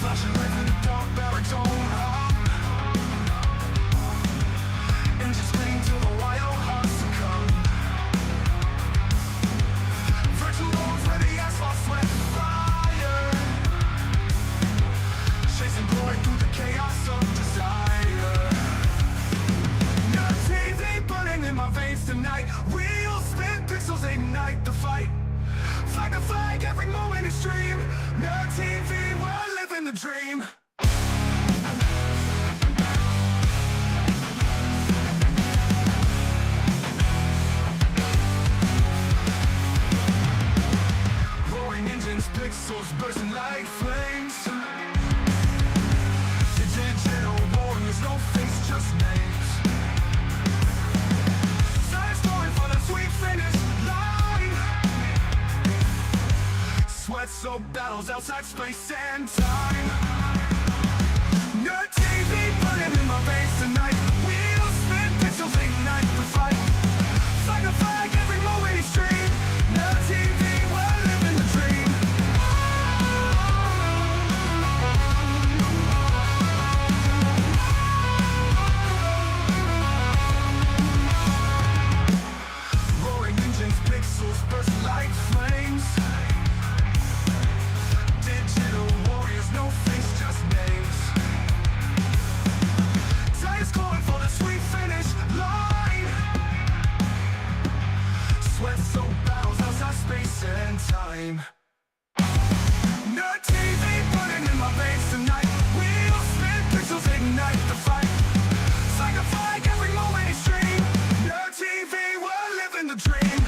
Flashing lights in the dark baritone. Engines scream till the wild hearts succumb. Virtual roads where the asphalt sweat fire, chasing glory through the chaos of desire. Your TV burning in my veins tonight. Wheels spin, pixels ignite the fight. Flag to flag, every moment extreme. No TV, we're living the dream. Roaring engines, pixels bursting like flames. Digital warriors, no face, just names. Science going for the sweet finish line. Sweat soaked battles outside space and time. Your TV burning in my veins tonight. Wheels spin, pixels ignite the fight. Flag to flag, every moment extreme. No TV, we're living the dream. Roaring engines, pixels burst like flames. Digital warriors, no face, just names. Tires going for the sweet finish line. Sweat soaked battles outside space and time. No TV burning in my veins tonight. Wheels spin, pixels ignite the fight. Flag to flag, every moment extreme. No TV, we're living the dream.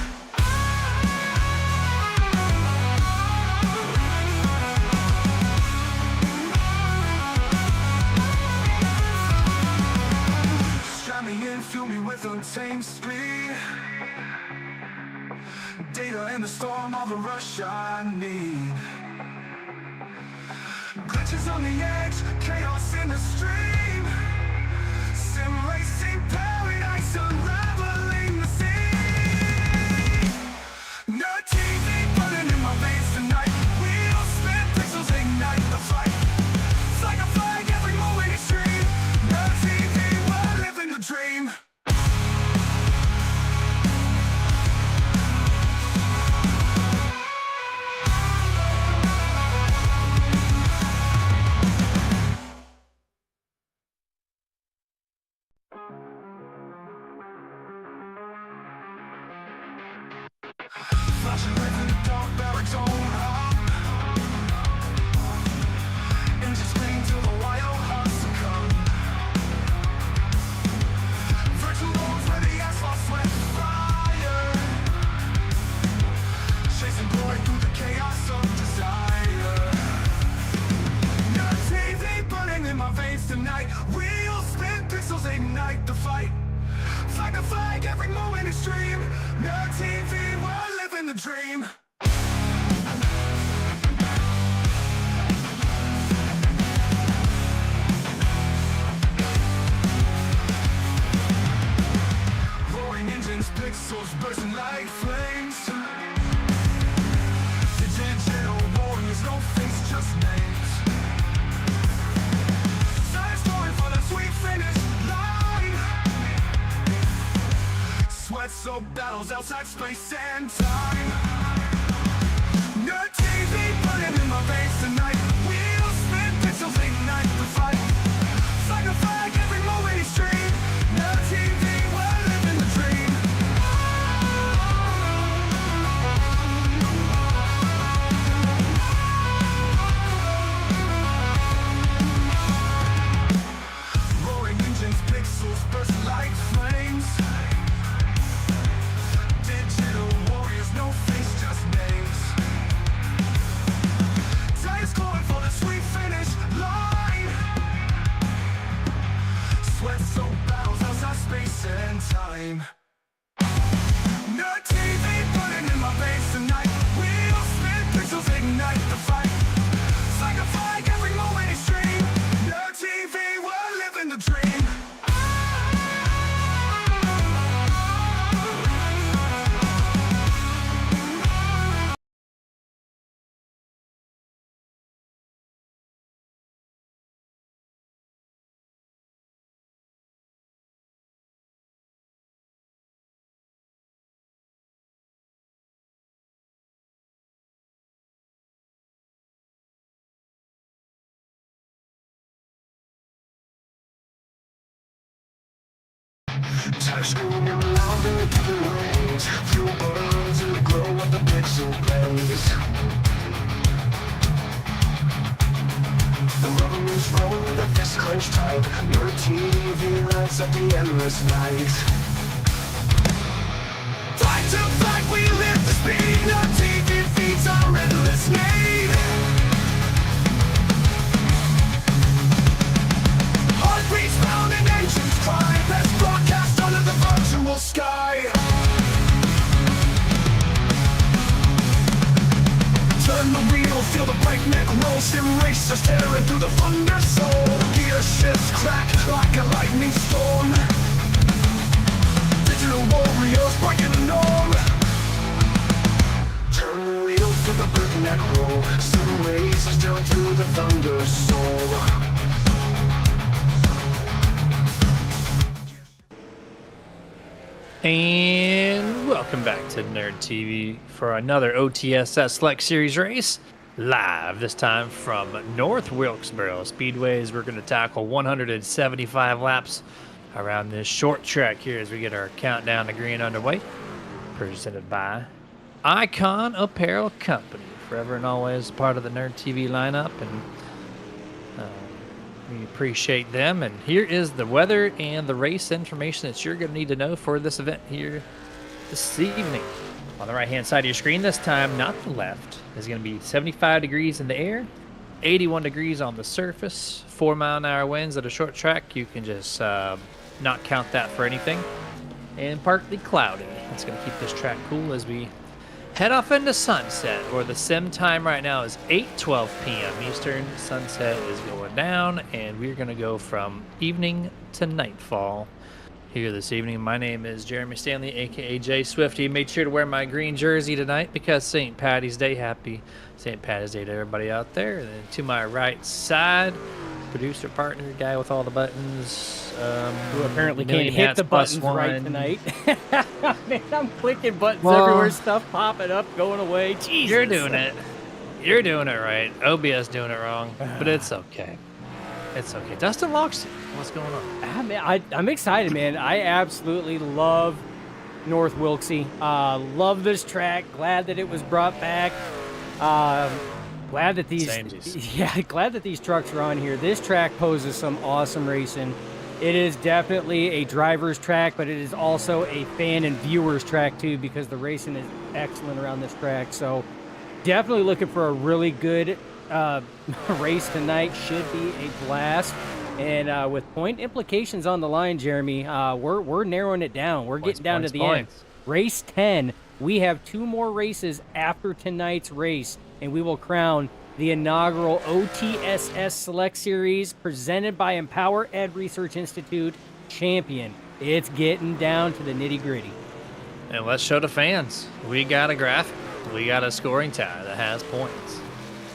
Strap me in, fuel me with untamed speed. Data in the storm, all the rush I need. Glitches on the edge, chaos in the stream. Sim racing paradise, unraveling the sea. No TV burning in my veins tonight. Wheels spin, pixels ignite the fight. Flag to flag, every moment extreme. No TV, we're living the dream. Flashing lights in the dark baritone. Engines scream till the wild hearts succumb. Virtual roads where the asphalt sweat fire, chasing glory through the chaos of desire. Your TV burning in my veins tonight. Wheels spin, pixels ignite the fight. Flag to flag, every moment extreme. No TV, we're living the dream. Roaring engines, pixels bursting like flames. Digital warriors, no face, just names. Science going for the sweet finish line. Sweat soaked battles outside space and time. No TV burning in my veins tonight. Wheels spin, pixels ignite the fight. Flag to flag, every moment extreme. No TV, we're living the dream. Roaring engines, pixels burst like flames. Digital Tires screaming louder through the range. Fuel burns in the glow of the pixel blaze. The road is rolling with a fist clenched tight. Your TV lights up the endless night. Fight to fight, we live the speed. Our TV feeds our endless need. Heartbeats pounding, engines cry. Best broadcast under the virtual sky. Turn the wheel, feel the breakneck roll. Sim racers tearing through the thunder soul. Gear shifts crack like a lightning storm. Digital warriors breaking the norm. Turn the wheel, feel the breakneck roll. Sim racers tearing through the thunder soul. And welcome back to Nerd TV for another OTSS Select Series race, live this time from North Wilkesboro Speedways. We're going to tackle 175 laps around this short track here as we get our countdown to green underway. Presented by Icon Apparel Company, forever and always part of the Nerd TV lineup, and we appreciate them. And here is the weather and the race information that you're going to need to know for this event here this evening. On the right-hand side of your screen this time, not the left, is going to be 75 degrees in the air, 81 degrees on the surface, 4-mile-an-hour winds at a short track. You can just not count that for anything. And partly cloudy. It's going to keep this track cool as we head off into sunset, where the sim time right now is 8:12 p.m. Eastern. Sunset is going down, and we're going to go from evening to nightfall here this evening. My name is Jeremy Stanley, a.k.a. Jay Swifty. Made sure to wear my green jersey tonight because St. Patty's Day. Happy St. Patty's Day to everybody out there. And then to my right side, producer partner, guy with all the buttons. Who apparently can't hit the buttons right tonight. Man, I'm clicking buttons everywhere, stuff popping up, going away. Jesus. You're doing it. You're doing it right. OBS doing it wrong, but it's okay. It's okay. Dustin Loxton, what's going on? I'm excited, man. I absolutely love North Wilkesy. Love this track. Glad that it was brought back. Glad that these trucks are on here. This track poses some awesome racing. It is definitely a driver's track, but it is also a fan and viewer's track too, because the racing is excellent around this track. So definitely looking for a really good race tonight. Should be a blast. And with point implications on the line, Jeremy, we're narrowing it down. We're getting down to the end. Race 10. We have 2 more races after tonight's race, and we will crown the inaugural OTSS Select Series presented by Empower Ed Research Institute champion. It's getting down to the nitty-gritty. And let's show the fans. We got a graphic. We got a scoring tower that has points.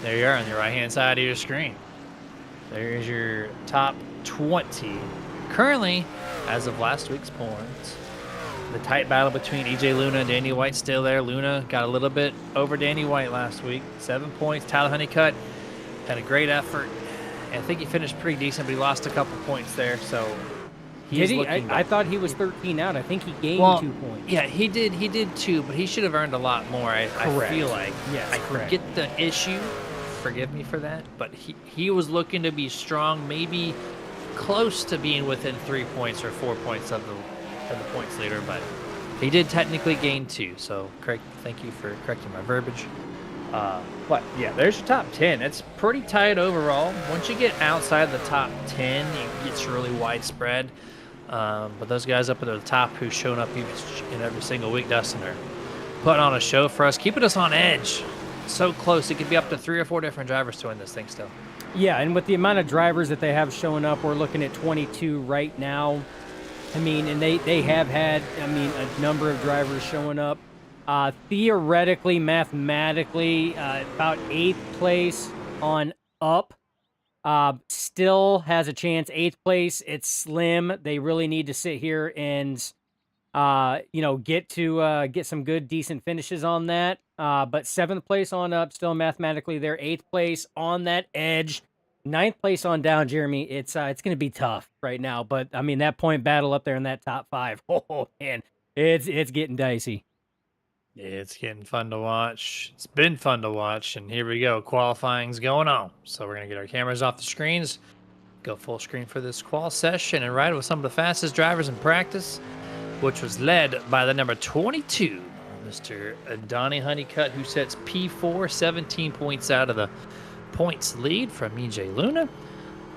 There you are on the right-hand side of your screen. There's your top 20. Currently, as of last week's points, the tight battle between EJ Luna and Danny White still there. Luna got a little bit over Danny White last week. 7 points. Tyler Honeycutt had a great effort. I think he finished pretty decent, but he lost a couple points there. So he's looking. I thought he was 13 out. I think he gained 2 points. Yeah, he did. He did 2, but he should have earned a lot more. I feel like. Yes, I forget the issue. Forgive me for that. But he was looking to be strong, maybe close to being within 3 points or 4 points of the points leader, but he did technically gain 2. So, Craig, thank you for correcting my verbiage. But yeah, there's your top 10. It's pretty tight overall. Once you get outside the top 10, it gets really widespread. But those guys up at the top who's shown up in every single week, Dustin, are putting on a show for us, keeping us on edge. So close. It could be up to 3 or 4 different drivers to win this thing still. Yeah, and with the amount of drivers that they have showing up, we're looking at 22 right now. I mean, and they have had, a number of drivers showing up. Theoretically, mathematically, about 8th place on up. Still has a chance. 8th place, it's slim. They really need to sit here and, get some good, decent finishes on that. But 7th place on up, still mathematically there. 8th place on that edge. ninth place on down, Jeremy. It's going to be tough right now, but I mean that point battle up there in that top 5. Oh man, it's getting dicey. It's getting fun to watch. It's been fun to watch, and here we go. Qualifying's going on. So we're gonna get our cameras off the screens, go full screen for this qual session, and ride with some of the fastest drivers in practice, which was led by the number 22, Mr. Donnie Honeycutt, who sets P4, 17 points out of the points lead from EJ Luna.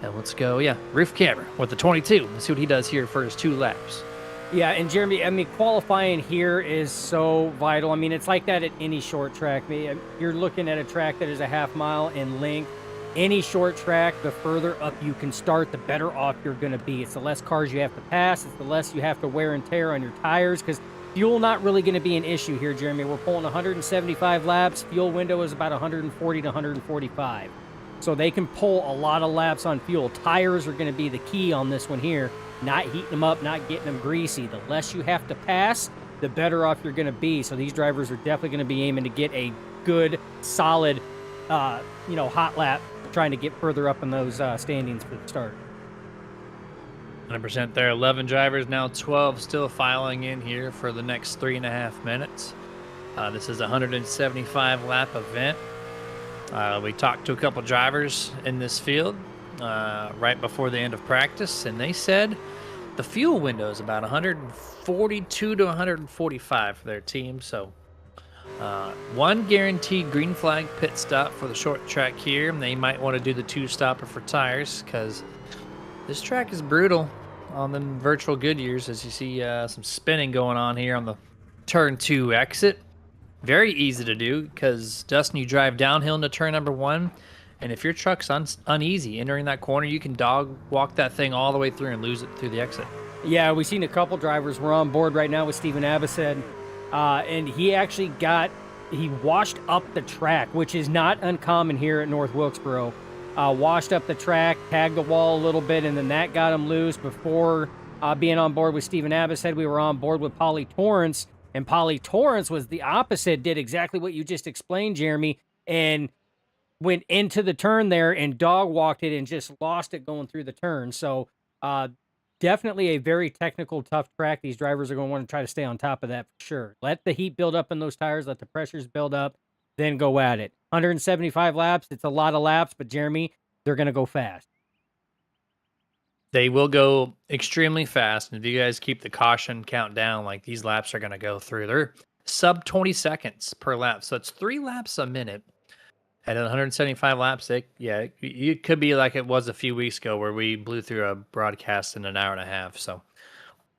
And let's go, roof camera with the 22. Let's see what he does here for his 2 laps. Yeah, and Jeremy, I mean, qualifying here is so vital. I mean, it's like that at any short track. You're looking at a track that is a half mile in length. Any short track, the further up you can start, the better off you're going to be. It's the less cars you have to pass. It's the less you have to wear and tear on your tires, because fuel not really going to be an issue here, Jeremy. We're pulling 175 laps. Fuel window is about 140 to 145. So they can pull a lot of laps on fuel. Tires are going to be the key on this one here. Not heating them up, not getting them greasy. The less you have to pass, the better off you're going to be. So these drivers are definitely going to be aiming to get a good, solid, hot lap, trying to get further up in those standings for the start. 100% there. 11 drivers, now 12 still filing in here for the next 3.5 minutes. This is a 175 lap event. We talked to a couple drivers in this field right before the end of practice, and they said the fuel window is about 142 to 145 for their team. So one guaranteed green flag pit stop for the short track here, and they might want to do the 2-stopper for tires, because this track is brutal on the virtual Goodyears, as you see some spinning going on here on the turn 2 exit. Very easy to do, because Dustin, you drive downhill into turn number 1, and if your truck's uneasy entering that corner, you can dog walk that thing all the way through and lose it through the exit. Yeah, we've seen a couple drivers. We're on board right now with Steven Abased, and he washed up the track, which is not uncommon here at North Wilkesboro. Washed up the track, tagged the wall a little bit, and then that got him loose. Before being on board with Steven Abased, we were on board with Polly Torrance, and Polly Torrance was the opposite, did exactly what you just explained, Jeremy, and went into the turn there and dog walked it and just lost it going through the turn. So definitely a very technical, tough track. These drivers are going to want to try to stay on top of that for sure. Let the heat build up in those tires, let the pressures build up, then go at it. 175 laps, it's a lot of laps, but Jeremy, they're going to go fast. They will go extremely fast, and if you guys keep the caution count down, like these laps are going to go through, they're sub 20 seconds per lap, so it's 3 laps a minute. At 175 laps, it could be like it was a few weeks ago where we blew through a broadcast in an hour and a half. So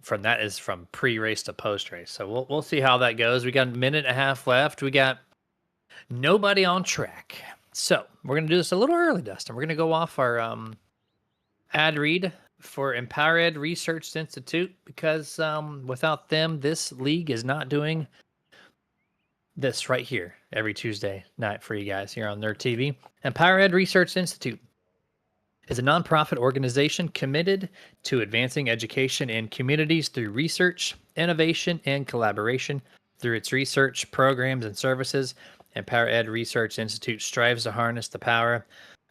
from that is from pre-race to post-race. So we'll see how that goes. We got a minute and a half left. We got nobody on track. So we're going to do this a little early, Dustin. We're going to go off our ad read for Empower Ed Research Institute, because without them, this league is not doing this right here every Tuesday night for you guys here on Nerd TV. Empower Ed Research Institute is a nonprofit organization committed to advancing education in communities through research, innovation, and collaboration. Through its research programs and services, Empower Ed Research Institute strives to harness the power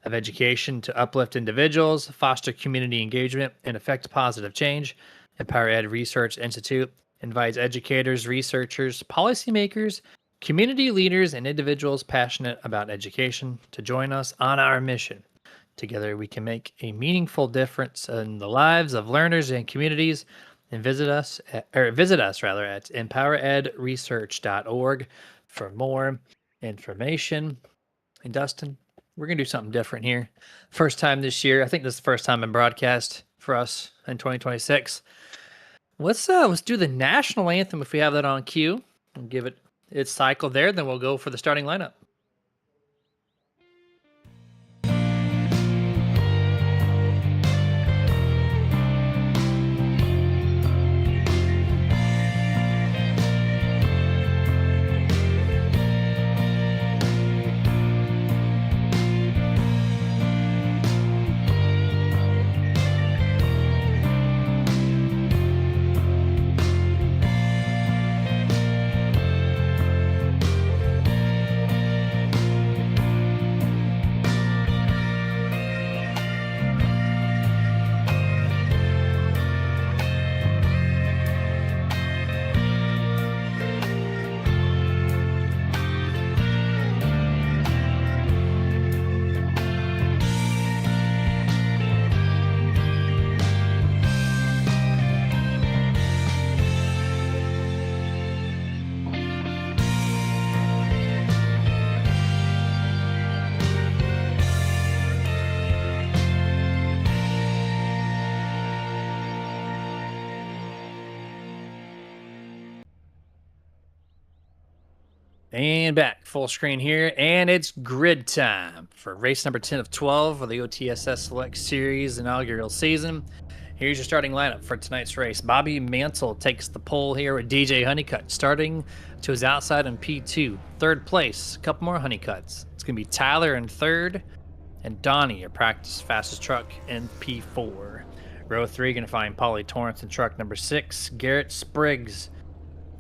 of education to uplift individuals, foster community engagement, and effect positive change. Empower Ed Research Institute invites educators, researchers, policymakers, community leaders, and individuals passionate about education to join us on our mission. Together, we can make a meaningful difference in the lives of learners and communities. And visit us at empoweredresearch.org for more information. And Dustin, we're gonna do something different here. First time this year. I think this is the first time in broadcast for us in 2026. Let's do the national anthem if we have that on cue. We'll give it its cycle there, then we'll go for the starting lineup. And back, full screen here, and it's grid time for race number 10 of 12 of the OTSS Select Series inaugural season. Here's your starting lineup for tonight's race. Bobby Mantle takes the pole here with DJ Honeycutt starting to his outside in P2. Third place, a couple more Honeycutts. It's going to be Tyler in third, and Donnie, your practice fastest truck, in P4. Row 3, going to find Paulie Torrance in truck number 6, Garrett Spriggs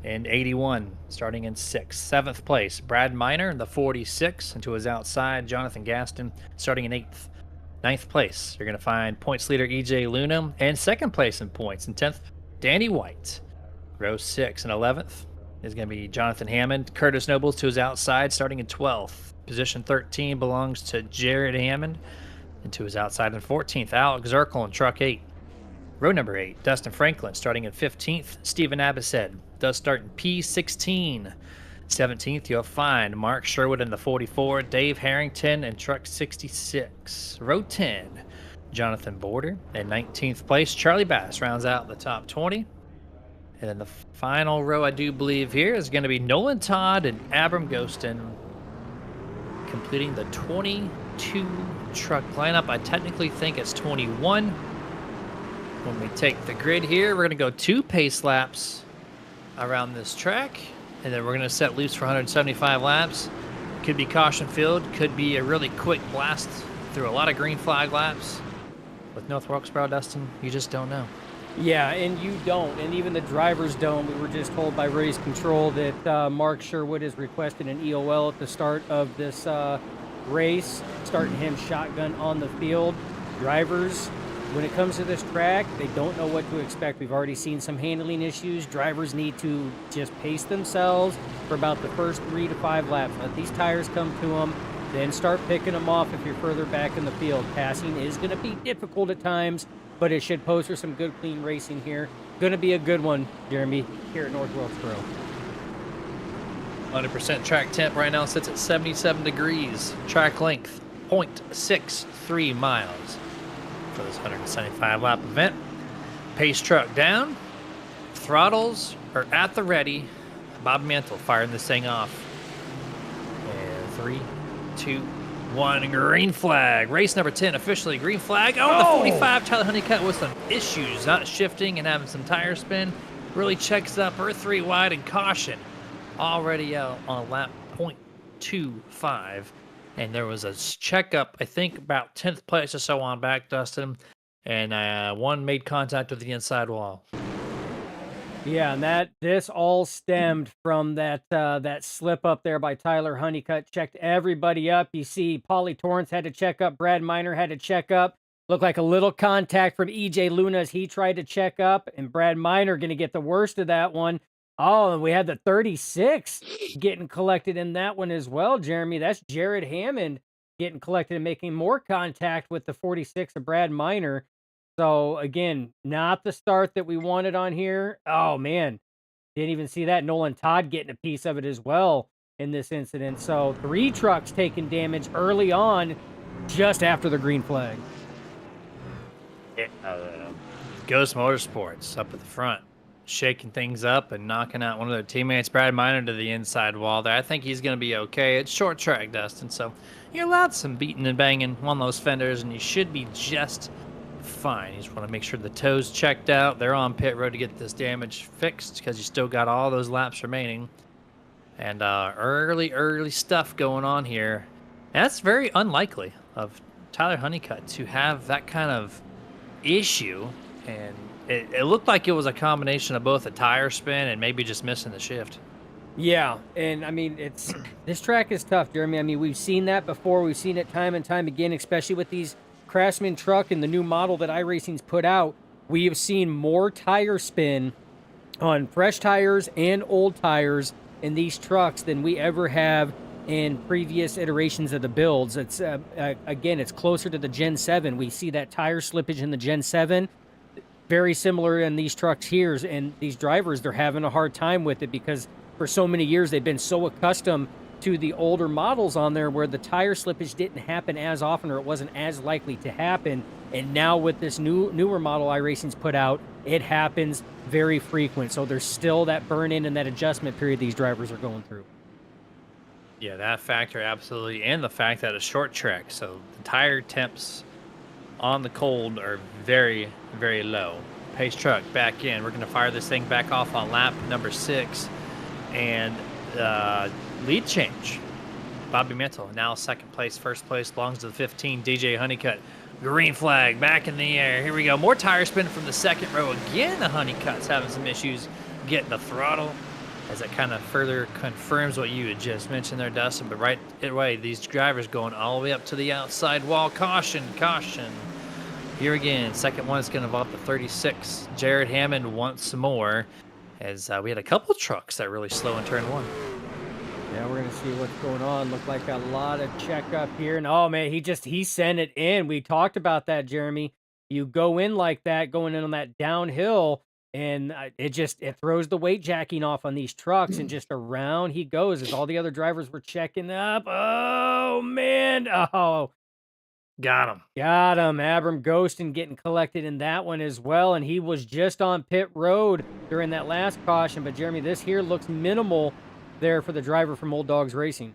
and 81, starting in 6th. 7th place, Brad Miner in the 46, and to his outside, Jonathan Gaston, starting in 8th. 9th place, you're going to find points leader EJ Luna, and 2nd place in points. In 10th, Danny White. Row 6 and 11th is going to be Jonathan Hammond. Curtis Nobles to his outside, starting in 12th. Position 13 belongs to Jared Hammond, and to his outside in 14th, Alex Zirkle in truck 8. Row number 8, Dustin Franklin starting in 15th. Stephen Abbassed does start in P16. 17th, you'll find Mark Sherwood in the 44, Dave Harrington in truck 66. Row 10, Jonathan Border in 19th place. Charlie Bass rounds out the top 20. And then the final row, I do believe here, is going to be Nolan Todd and Abram Ghostin completing the 22 truck lineup. I technically think it's 21. When we take the grid here, we're going to go 2 pace laps around this track, and then we're going to set loose for 175 laps. Could be caution filled, could be a really quick blast through a lot of green flag laps. With North Wilkesboro, Dustin, you just don't know. Yeah, and you don't, and even the drivers don't. We were just told by race control that Mark Sherwood has requested an EOL at the start of this race, starting him shotgun on the field. Drivers, when it comes to this track, they don't know what to expect. We've already seen some handling issues. Drivers need to just pace themselves for about the first 3 to 5 laps. Let these tires come to them, then start picking them off if you're further back in the field. Passing is going to be difficult at times, but it should pose for some good, clean racing here. Going to be a good one, Jeremy, here at North Wilkesboro. 100% track temp right now sits at 77 degrees. Track length, 0.63 miles. For this 175 lap event. Pace truck down, throttles are at the ready. Bob Mantle firing this thing off. And 3, 2, 1, green flag. Race number 10 officially green flag. Oh, the 45 Tyler Honeycutt with some issues, not shifting and having some tire spin. Really checks up her 3 wide and caution. Already out on lap 0.25. And there was a checkup, I think, about 10th place or so on back, Dustin. And one made contact with the inside wall. Yeah, and this all stemmed from that slip up there by Tyler Honeycutt. Checked everybody up. You see Paulie Torrance had to check up. Brad Miner had to check up. Looked like a little contact from EJ Luna as he tried to check up. And Brad Miner going to get the worst of that one. Oh, and we had the 36 getting collected in that one as well, Jeremy. That's Jared Hammond getting collected and making more contact with the 46 of Brad Miner. So, again, not the start that we wanted on here. Oh, man. Didn't even see that. Nolan Todd getting a piece of it as well in this incident. So, 3 trucks taking damage early on just after the green flag. Ghost Motorsports up at the front, shaking things up and knocking out one of their teammates, Brad Miner, to the inside wall there. I think he's going to be okay. It's short track, Dustin, so you're allowed some beating and banging on those fenders, and you should be just fine. You just want to make sure the toes checked out. They're on pit road to get this damage fixed because you still got all those laps remaining. And early stuff going on here. And that's very unlikely of Tyler Honeycutt to have that kind of issue. And it looked like it was a combination of both a tire spin and maybe just missing the shift. Yeah, and I mean, this track is tough, Jeremy. I mean, we've seen that before. We've seen it time and time again, especially with these Craftsman truck and the new model that iRacing's put out. We have seen more tire spin on fresh tires and old tires in these trucks than we ever have in previous iterations of the builds. It's again, it's closer to the Gen 7. We see that tire slippage in the Gen 7. Very similar in these trucks here, and these drivers, they're having a hard time with it because for so many years they've been so accustomed to the older models on there where the tire slippage didn't happen as often, or it wasn't as likely to happen. And now with this newer model iRacing's put out, it happens very frequent. So there's still that burn in and that adjustment period these drivers are going through. Yeah, that factor absolutely, and the fact that it's short track, so the tire temps on the cold are very, very low. Pace truck back in. We're going to fire this thing back off on lap number 6, and lead change. Bobby Mantle now second place, first place belongs to the 15. DJ Honeycutt, green flag back in the air. Here we go. More tire spin from the second row. Again, the Honeycutt's having some issues getting the throttle, as it kind of further confirms what you had just mentioned there, Dustin. But right away, these drivers going all the way up to the outside wall. Caution, caution. Here again, second one is going to involve the 36. Jared Hammond once more, as we had a couple trucks that really slow in turn 1. Yeah, we're gonna see what's going on. Look like a lot of checkup here. And oh man, he sent it in. We talked about that, Jeremy. You go in like that, going in on that downhill, and it throws the weight jacking off on these trucks, and just around he goes as all the other drivers were checking up. Oh man, oh. Got him. Got him. Abram Ghostin getting collected in that one as well. And he was just on pit road during that last caution. But Jeremy, this here looks minimal there for the driver from Old Dogs Racing.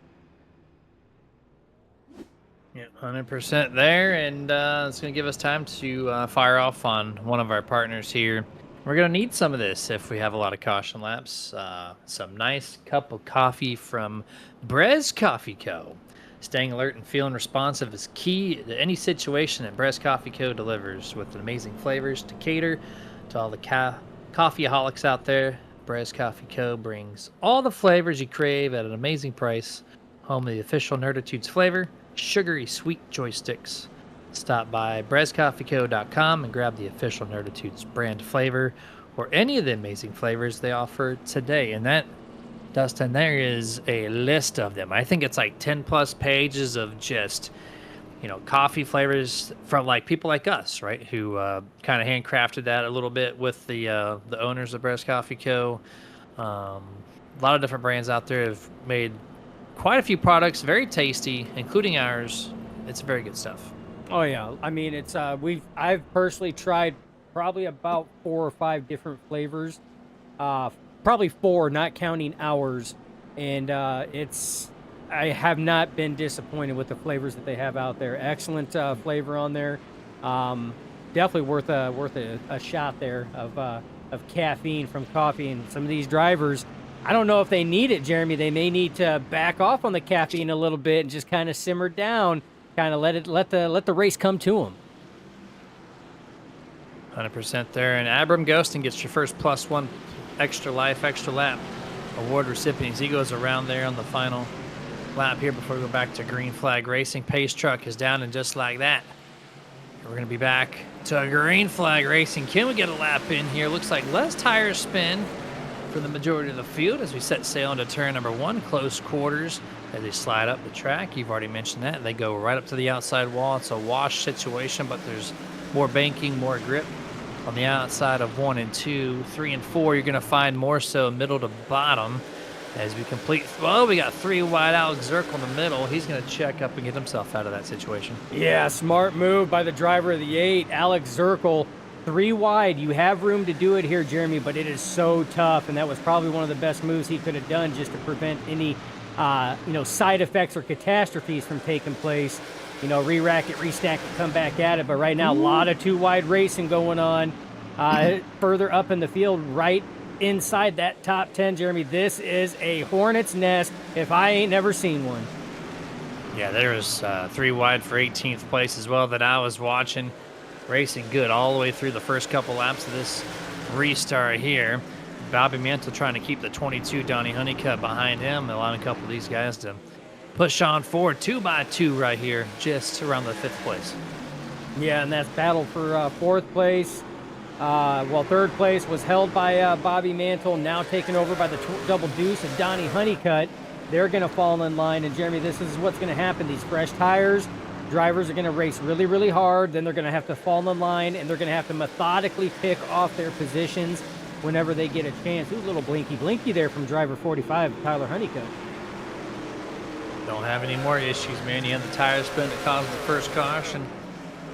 Yeah, 100% there. And it's going to give us time to fire off on one of our partners here. We're going to need some of this if we have a lot of caution laps. Some nice cup of coffee from Brez Coffee Co. Staying alert and feeling responsive is key to any situation that Brez Coffee Co. delivers, with amazing flavors to cater to all the coffeeaholics out there. Brez Coffee Co. brings all the flavors you crave at an amazing price. Home of the official Nerditudes flavor, sugary sweet joysticks. Stop by brezcoffeeco.com and grab the official Nerditudes brand flavor or any of the amazing flavors they offer today. And that, Dustin, there is a list of them. I think it's like 10 plus pages of just, coffee flavors from like people like us, right? Who kind of handcrafted that a little bit with the owners of Brez Coffee Co. A lot of different brands out there have made quite a few products, very tasty, including ours. It's very good stuff. Oh yeah, I mean it's I've personally tried probably about 4 or 5 different flavors, probably 4, not counting ours, and I have not been disappointed with the flavors that they have out there. Excellent flavor on there, definitely worth a shot there of caffeine from coffee. And some of these drivers, I don't know if they need it, Jeremy. They may need to back off on the caffeine a little bit and just kind of simmer down. Kind of let the race come to them. 100% there. And Abram Ghostin gets your first +1 extra life, extra lap award recipient. He goes around there on the final lap here before we go back to green flag racing. Pace truck is down, and just like that, we're going to be back to a green flag racing. Can we get a lap in here? Looks like less tire spin for the majority of the field as we set sail into turn number 1, close quarters. As they slide up the track, you've already mentioned that. They go right up to the outside wall. It's a wash situation, but there's more banking, more grip on the outside of 1 and 2. 3 and 4, you're going to find more so middle to bottom as we complete. Well, we got 3 wide. Alex Zirkle in the middle. He's going to check up and get himself out of that situation. Yeah, smart move by the driver of the 8, Alex Zirkle. 3 wide. You have room to do it here, Jeremy, but it is so tough, and that was probably one of the best moves he could have done just to prevent any side effects or catastrophes from taking place. Re-rack it, restack it, come back at it. But right now, a lot of 2 wide racing going on further up in the field, right inside that top 10, Jeremy. This is a hornet's nest if I ain't never seen one. Yeah, there was 3 wide for 18th place as well that I was watching. Racing good all the way through the first couple laps of this restart here. Bobby Mantle trying to keep the 22 Donnie Honeycutt behind him, allowing a couple of these guys to push on forward. 2 by 2 right here, just around the 5th place. Yeah, and that's battle for 4th place. 3rd place was held by Bobby Mantle, now taken over by the double deuce of Donnie Honeycutt. They're going to fall in line, and Jeremy, this is what's going to happen. These fresh tires, drivers are going to race really, really hard. Then they're going to have to fall in line, and they're going to have to methodically pick off their positions whenever they get a chance. Ooh, little blinky there from driver 45, Tyler Honeycutt. Don't have any more issues, man. You had the tire spin that caused the first caution.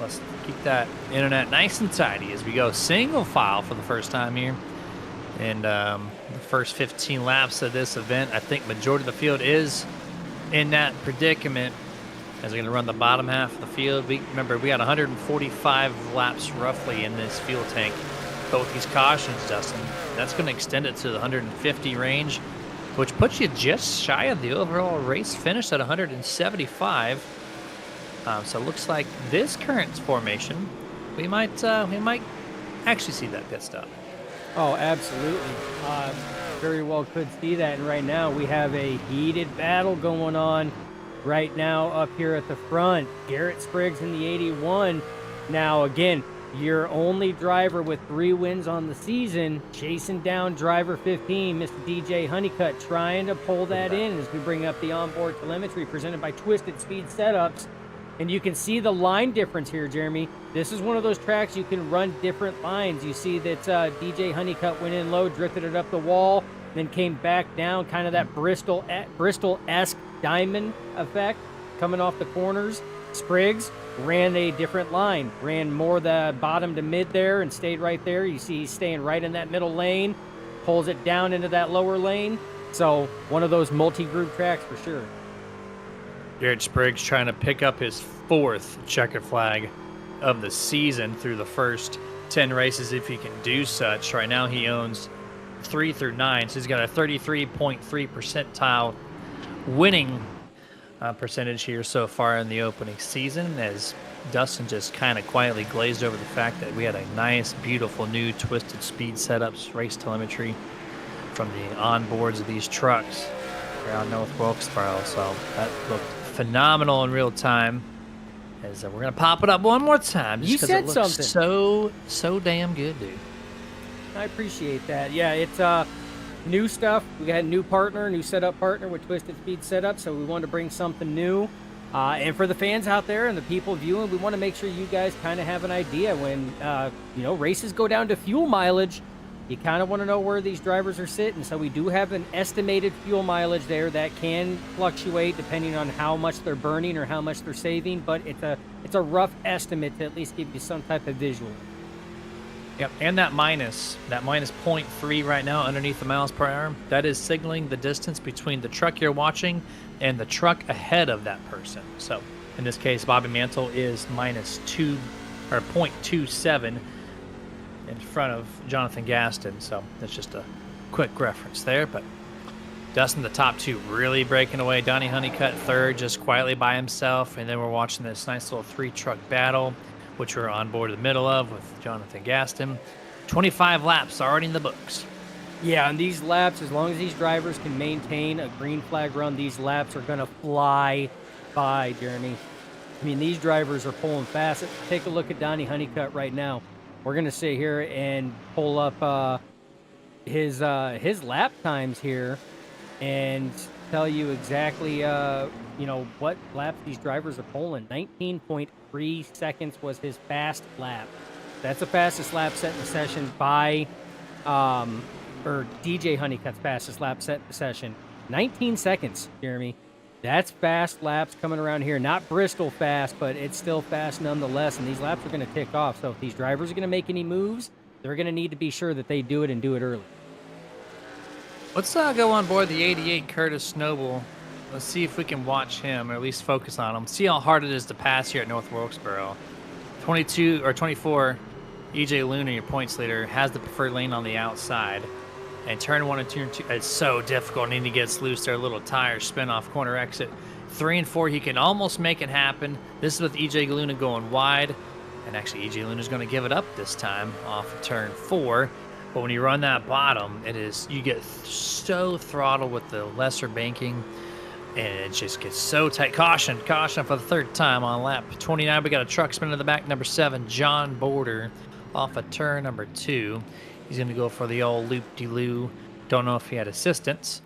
Let's keep that internet nice and tidy as we go single file for the first time here. And the first 15 laps of this event, I think majority of the field is in that predicament, as we're going to run the bottom half of the field, remember we got 145 laps roughly in this fuel tank. But with these cautions, Dustin, that's going to extend it to the 150 range, which puts you just shy of the overall race finish at 175. So it looks like this current formation, we might actually see that pit stop. Oh, absolutely. Very well could see that. And right now we have a heated battle going on right now up here at the front. Garrett Spriggs in the 81. Now, again, your only driver with 3 wins on the season, chasing down driver 15, Mr. DJ Honeycutt, trying to pull that in as we bring up the onboard telemetry presented by Twisted Speed Setups. And you can see the line difference here, Jeremy. This is one of those tracks you can run different lines. You see that DJ Honeycutt went in low, drifted it up the wall, then came back down, kind of that Bristol-esque diamond effect coming off the corners. Spriggs ran a different line, ran more the bottom to mid there and stayed right there. You see he's staying right in that middle lane, pulls it down into that lower lane. So one of those multi-group tracks for sure. Garrett Spriggs trying to pick up his 4th checkered flag of the season through the first 10 races if he can do such. Right now he owns 3 through 9, so he's got a 33.3 percentile winning percentage here so far in the opening season, as Dustin just kind of quietly glazed over the fact that we had a nice, beautiful new Twisted Speed Setups race telemetry from the onboards of these trucks around North Wilkesboro. So that looked phenomenal in real time. As we're gonna pop it up one more time just because it looks so damn good, dude. I appreciate that. Yeah, it's new stuff. We got a new partner, new setup partner with Twisted Speed Setup, so we wanted to bring something new. And for the fans out there and the people viewing, we want to make sure you guys kind of have an idea when races go down to fuel mileage. You kind of want to know where these drivers are sitting. So we do have an estimated fuel mileage there that can fluctuate depending on how much they're burning or how much they're saving, but it's a rough estimate to at least give you some type of visual. Yep, and that minus 0.3 right now underneath the miles per hour, that is signaling the distance between the truck you're watching and the truck ahead of that person. So in this case, Bobby Mantle is minus 0.27 in front of Jonathan Gaston. So that's just a quick reference there. But Dustin, the top 2 really breaking away. Donnie Honeycutt third, just quietly by himself. And then we're watching this nice little 3-truck battle, which we're on board in the middle of with Jonathan Gaston. 25 laps already in the books. Yeah, and these laps, as long as these drivers can maintain a green flag run, these laps are going to fly by, Jeremy. I mean, these drivers are pulling fast. Take a look at Donnie Honeycutt right now. We're going to sit here and pull up his lap times here and tell you exactly what laps these drivers are pulling. 19.3 seconds was his fast lap. That's the fastest lap set in the session by or DJ Honeycutt's fastest lap set in the session. 19 seconds, Jeremy. That's fast laps coming around here. Not Bristol fast, but it's still fast nonetheless, and these laps are going to tick off. So if these drivers are going to make any moves, they're going to need to be sure that they do it and do it early. Let's go on board the 88 Curtis Noble. Let's see if we can watch him, or at least focus on him. See how hard it is to pass here at North Wilkesboro. 22 or 24, EJ Luna, your points leader, has the preferred lane on the outside. And turn 1 and turn 2, it's so difficult, and he gets loose there. A little tire spin off corner exit. 3 and 4, he can almost make it happen. This is with EJ Luna going wide. And actually, EJ Luna's going to give it up this time off of turn 4. But when you run that bottom, you get so throttled with the lesser banking. And it just gets so tight. Caution for the 3rd time on lap 29. We got a truck spinning in the back, number 7, John Border, off of turn number 2. He's going to go for the old loop-de-loo. Don't know if he had assistance.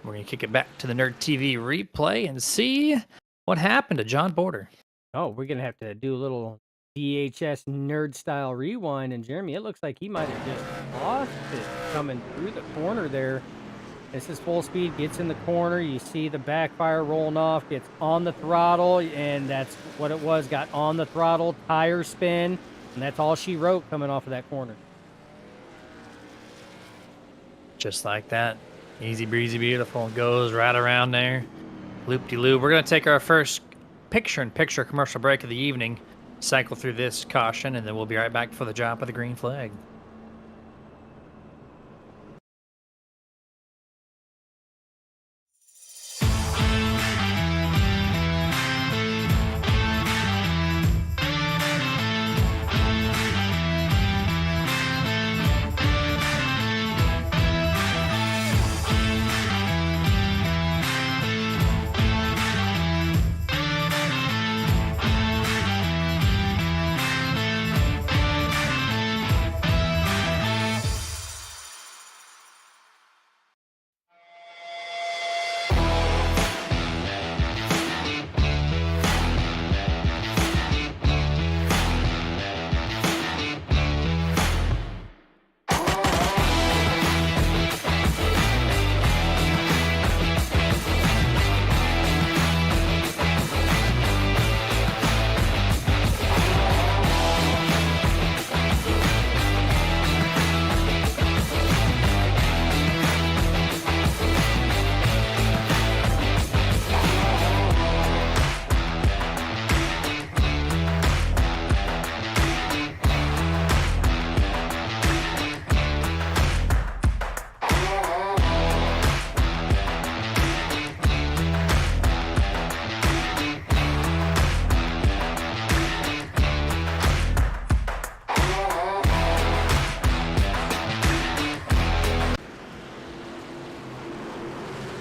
We're going to kick it back to the Nerd TV replay and see what happened to John Border. Oh, we're going to have to do a little VHS nerd-style rewind. And, Jeremy, it looks like he might have just lost it coming through the corner there. This is full speed, gets in the corner. You see the backfire rolling off, gets on the throttle, and that's what it was. Got on the throttle, tire spin, and that's all she wrote coming off of that corner. Just like that. Easy breezy beautiful. Goes right around there. Loop-de-loo. We're going to take our first picture-in-picture commercial break of the evening, cycle through this caution, and then we'll be right back for the drop of the green flag.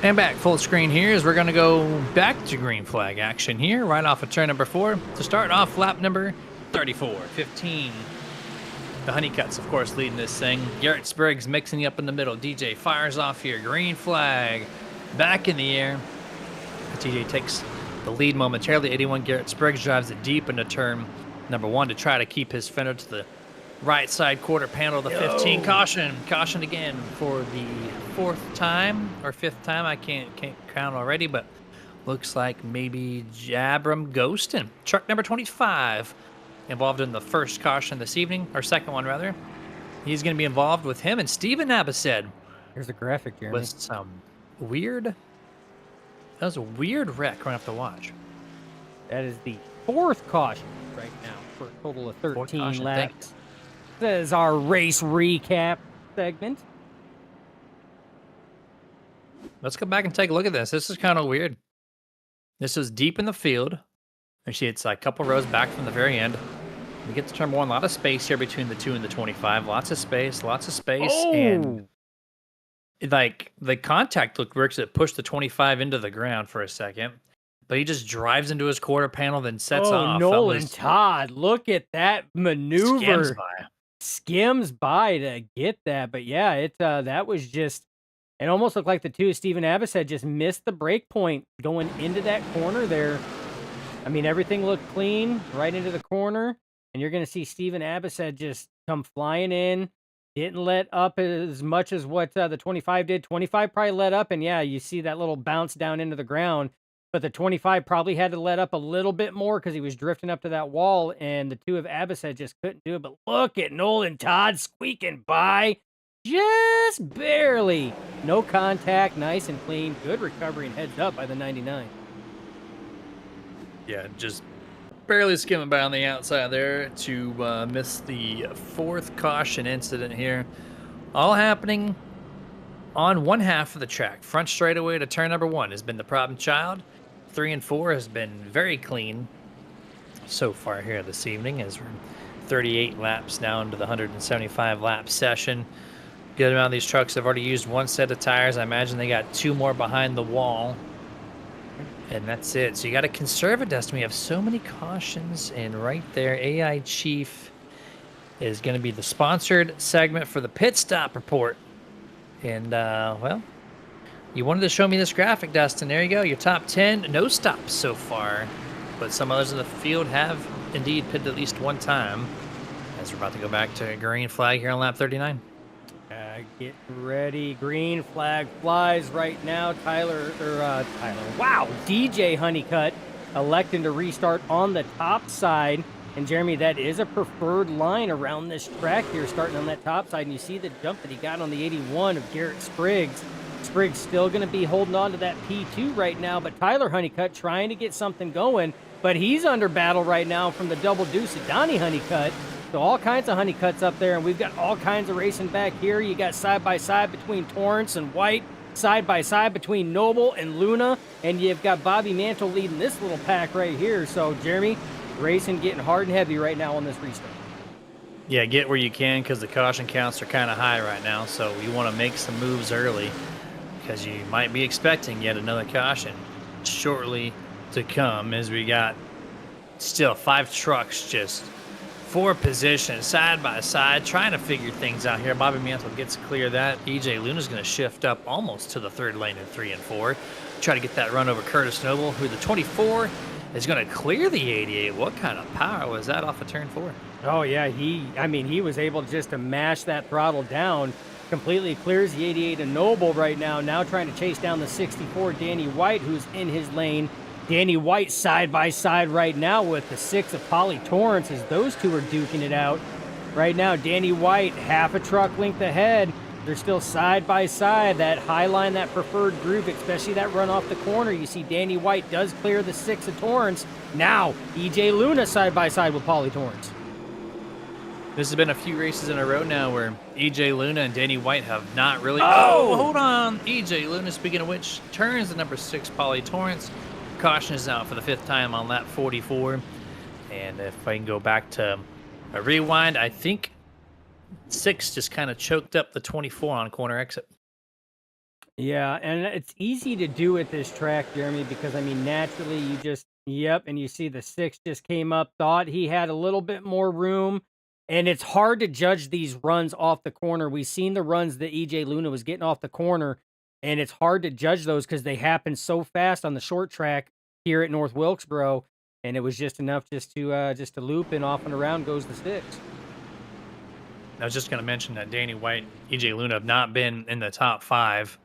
And back full screen here as we're going to go back to green flag action here, right off of turn number 4 to start off lap number 34, 15. The Honeycuts, of course, leading this thing. Garrett Spriggs mixing up in the middle. DJ fires off here. Green flag back in the air. TJ takes the lead momentarily. 81 Garrett Spriggs drives it deep into turn number 1 to try to keep his fender to the right side quarter panel of the 15. Caution again for the 4th time or 5th time. I can't count already, but looks like maybe Jabram Ghostin. Truck number 25 involved in the first caution this evening, or second one rather. He's going to be involved with him and Steven Abased. Here's a graphic, Jeremy. With some weird. That was a weird wreck we're going to have to watch. That is the 4th caution right now for a total of 13 laps. That is our race recap segment. Let's go back and take a look at this. This is kind of weird. This is deep in the field. Actually, it's a couple rows back from the very end. We get to turn 1. A lot of space here between the 2 and the 25. Lots of space. Oh. And like the contact looked works. It pushed the 25 into the ground for a second. But he just drives into his quarter panel, then sets off. Nolan Todd, look at that maneuver. Skims by to get that. But yeah, it that was just, it almost looked like the 2 Steven Abased just missed the break point going into that corner there. I mean, everything looked clean right into the corner, and you're going to see Steven Abased just come flying in. Didn't let up as much as what the 25 did. 25 probably let up, and yeah, you see that little bounce down into the ground. But the 25 probably had to let up a little bit more because he was drifting up to that wall, and the 2 of Abased just couldn't do it. But look at Nolan Todd squeaking by just barely. No contact, nice and clean. Good recovery and heads up by the 99. Yeah, just barely skimming by on the outside there to miss the 4th caution incident here. All happening on one half of the track. Front straightaway to turn number 1 has been the problem child. 3 and 4 has been very clean so far here this evening, as we're 38 laps now into the 175 lap session. Good amount of these trucks have already used 1 set of tires. I imagine they got 2 more behind the wall, and that's it. So you got to conserve it, Dustin. We have so many cautions, and right there, AI Chief is going to be the sponsored segment for the pit stop report. And well, you wanted to show me this graphic, Dustin. There you go. Your top 10, no stops so far. But some others in the field have indeed pitted at least 1 time. As we're about to go back to green flag here on lap 39. Get ready. Green flag flies right now. Wow. DJ Honeycutt electing to restart on the top side. And Jeremy, that is a preferred line around this track here, starting on that top side. And you see the jump that he got on the 81 of Garrett Spriggs. Sprig's still going to be holding on to that P2 right now, but Tyler Honeycutt trying to get something going, but he's under battle right now from the double deuce of Donnie Honeycutt. So all kinds of Honeycutts up there, and we've got all kinds of racing back here. You got side-by-side between Torrance and White, side-by-side between Noble and Luna, and you've got Bobby Mantle leading this little pack right here. So, Jeremy, racing getting hard and heavy right now on this restart. Yeah, get where you can because the caution counts are kind of high right now, so you want to make some moves early because you might be expecting yet another caution shortly to come, as we got still 5 trucks just 4 positions side by side trying to figure things out here. Bobby Mantle gets clear of that. EJ Luna's going to shift up almost to the 3rd lane in 3 and 4. Try to get that run over Curtis Noble, who the 24 is going to clear the 88. What kind of power was that off of turn 4? Oh, yeah, he was able just to mash that throttle down, completely clears the 88 of Noble right now trying to chase down the 64 Danny White, who's in his lane. Danny White side by side right now with the 6 of Polly Torrance as those two are duking it out. Right now, Danny White, half a truck length ahead. They're still side by side. That high line, that preferred group, especially that run off the corner. You see Danny White does clear the 6 of Torrance. Now, EJ Luna side by side with Polly Torrance. This has been a few races in a row now where EJ Luna and Danny White have not really... Oh, hold on. EJ Luna, speaking of which, turns the number 6 Polly Torrance. Caution is out for the 5th time on lap 44. And if I can go back to a rewind, I think 6 just kind of choked up the 24 on corner exit. Yeah, and it's easy to do at this track, Jeremy, because, I mean, naturally you just, yep, and you see the 6 just came up, thought he had a little bit more room, and it's hard to judge these runs off the corner. We've seen the runs that EJ Luna was getting off the corner, and it's hard to judge those because they happen so fast on the short track here at North Wilkesboro, and it was just enough just to loop, and off and around goes the 6. I was just going to mention that Danny White and EJ Luna have not been in the top 5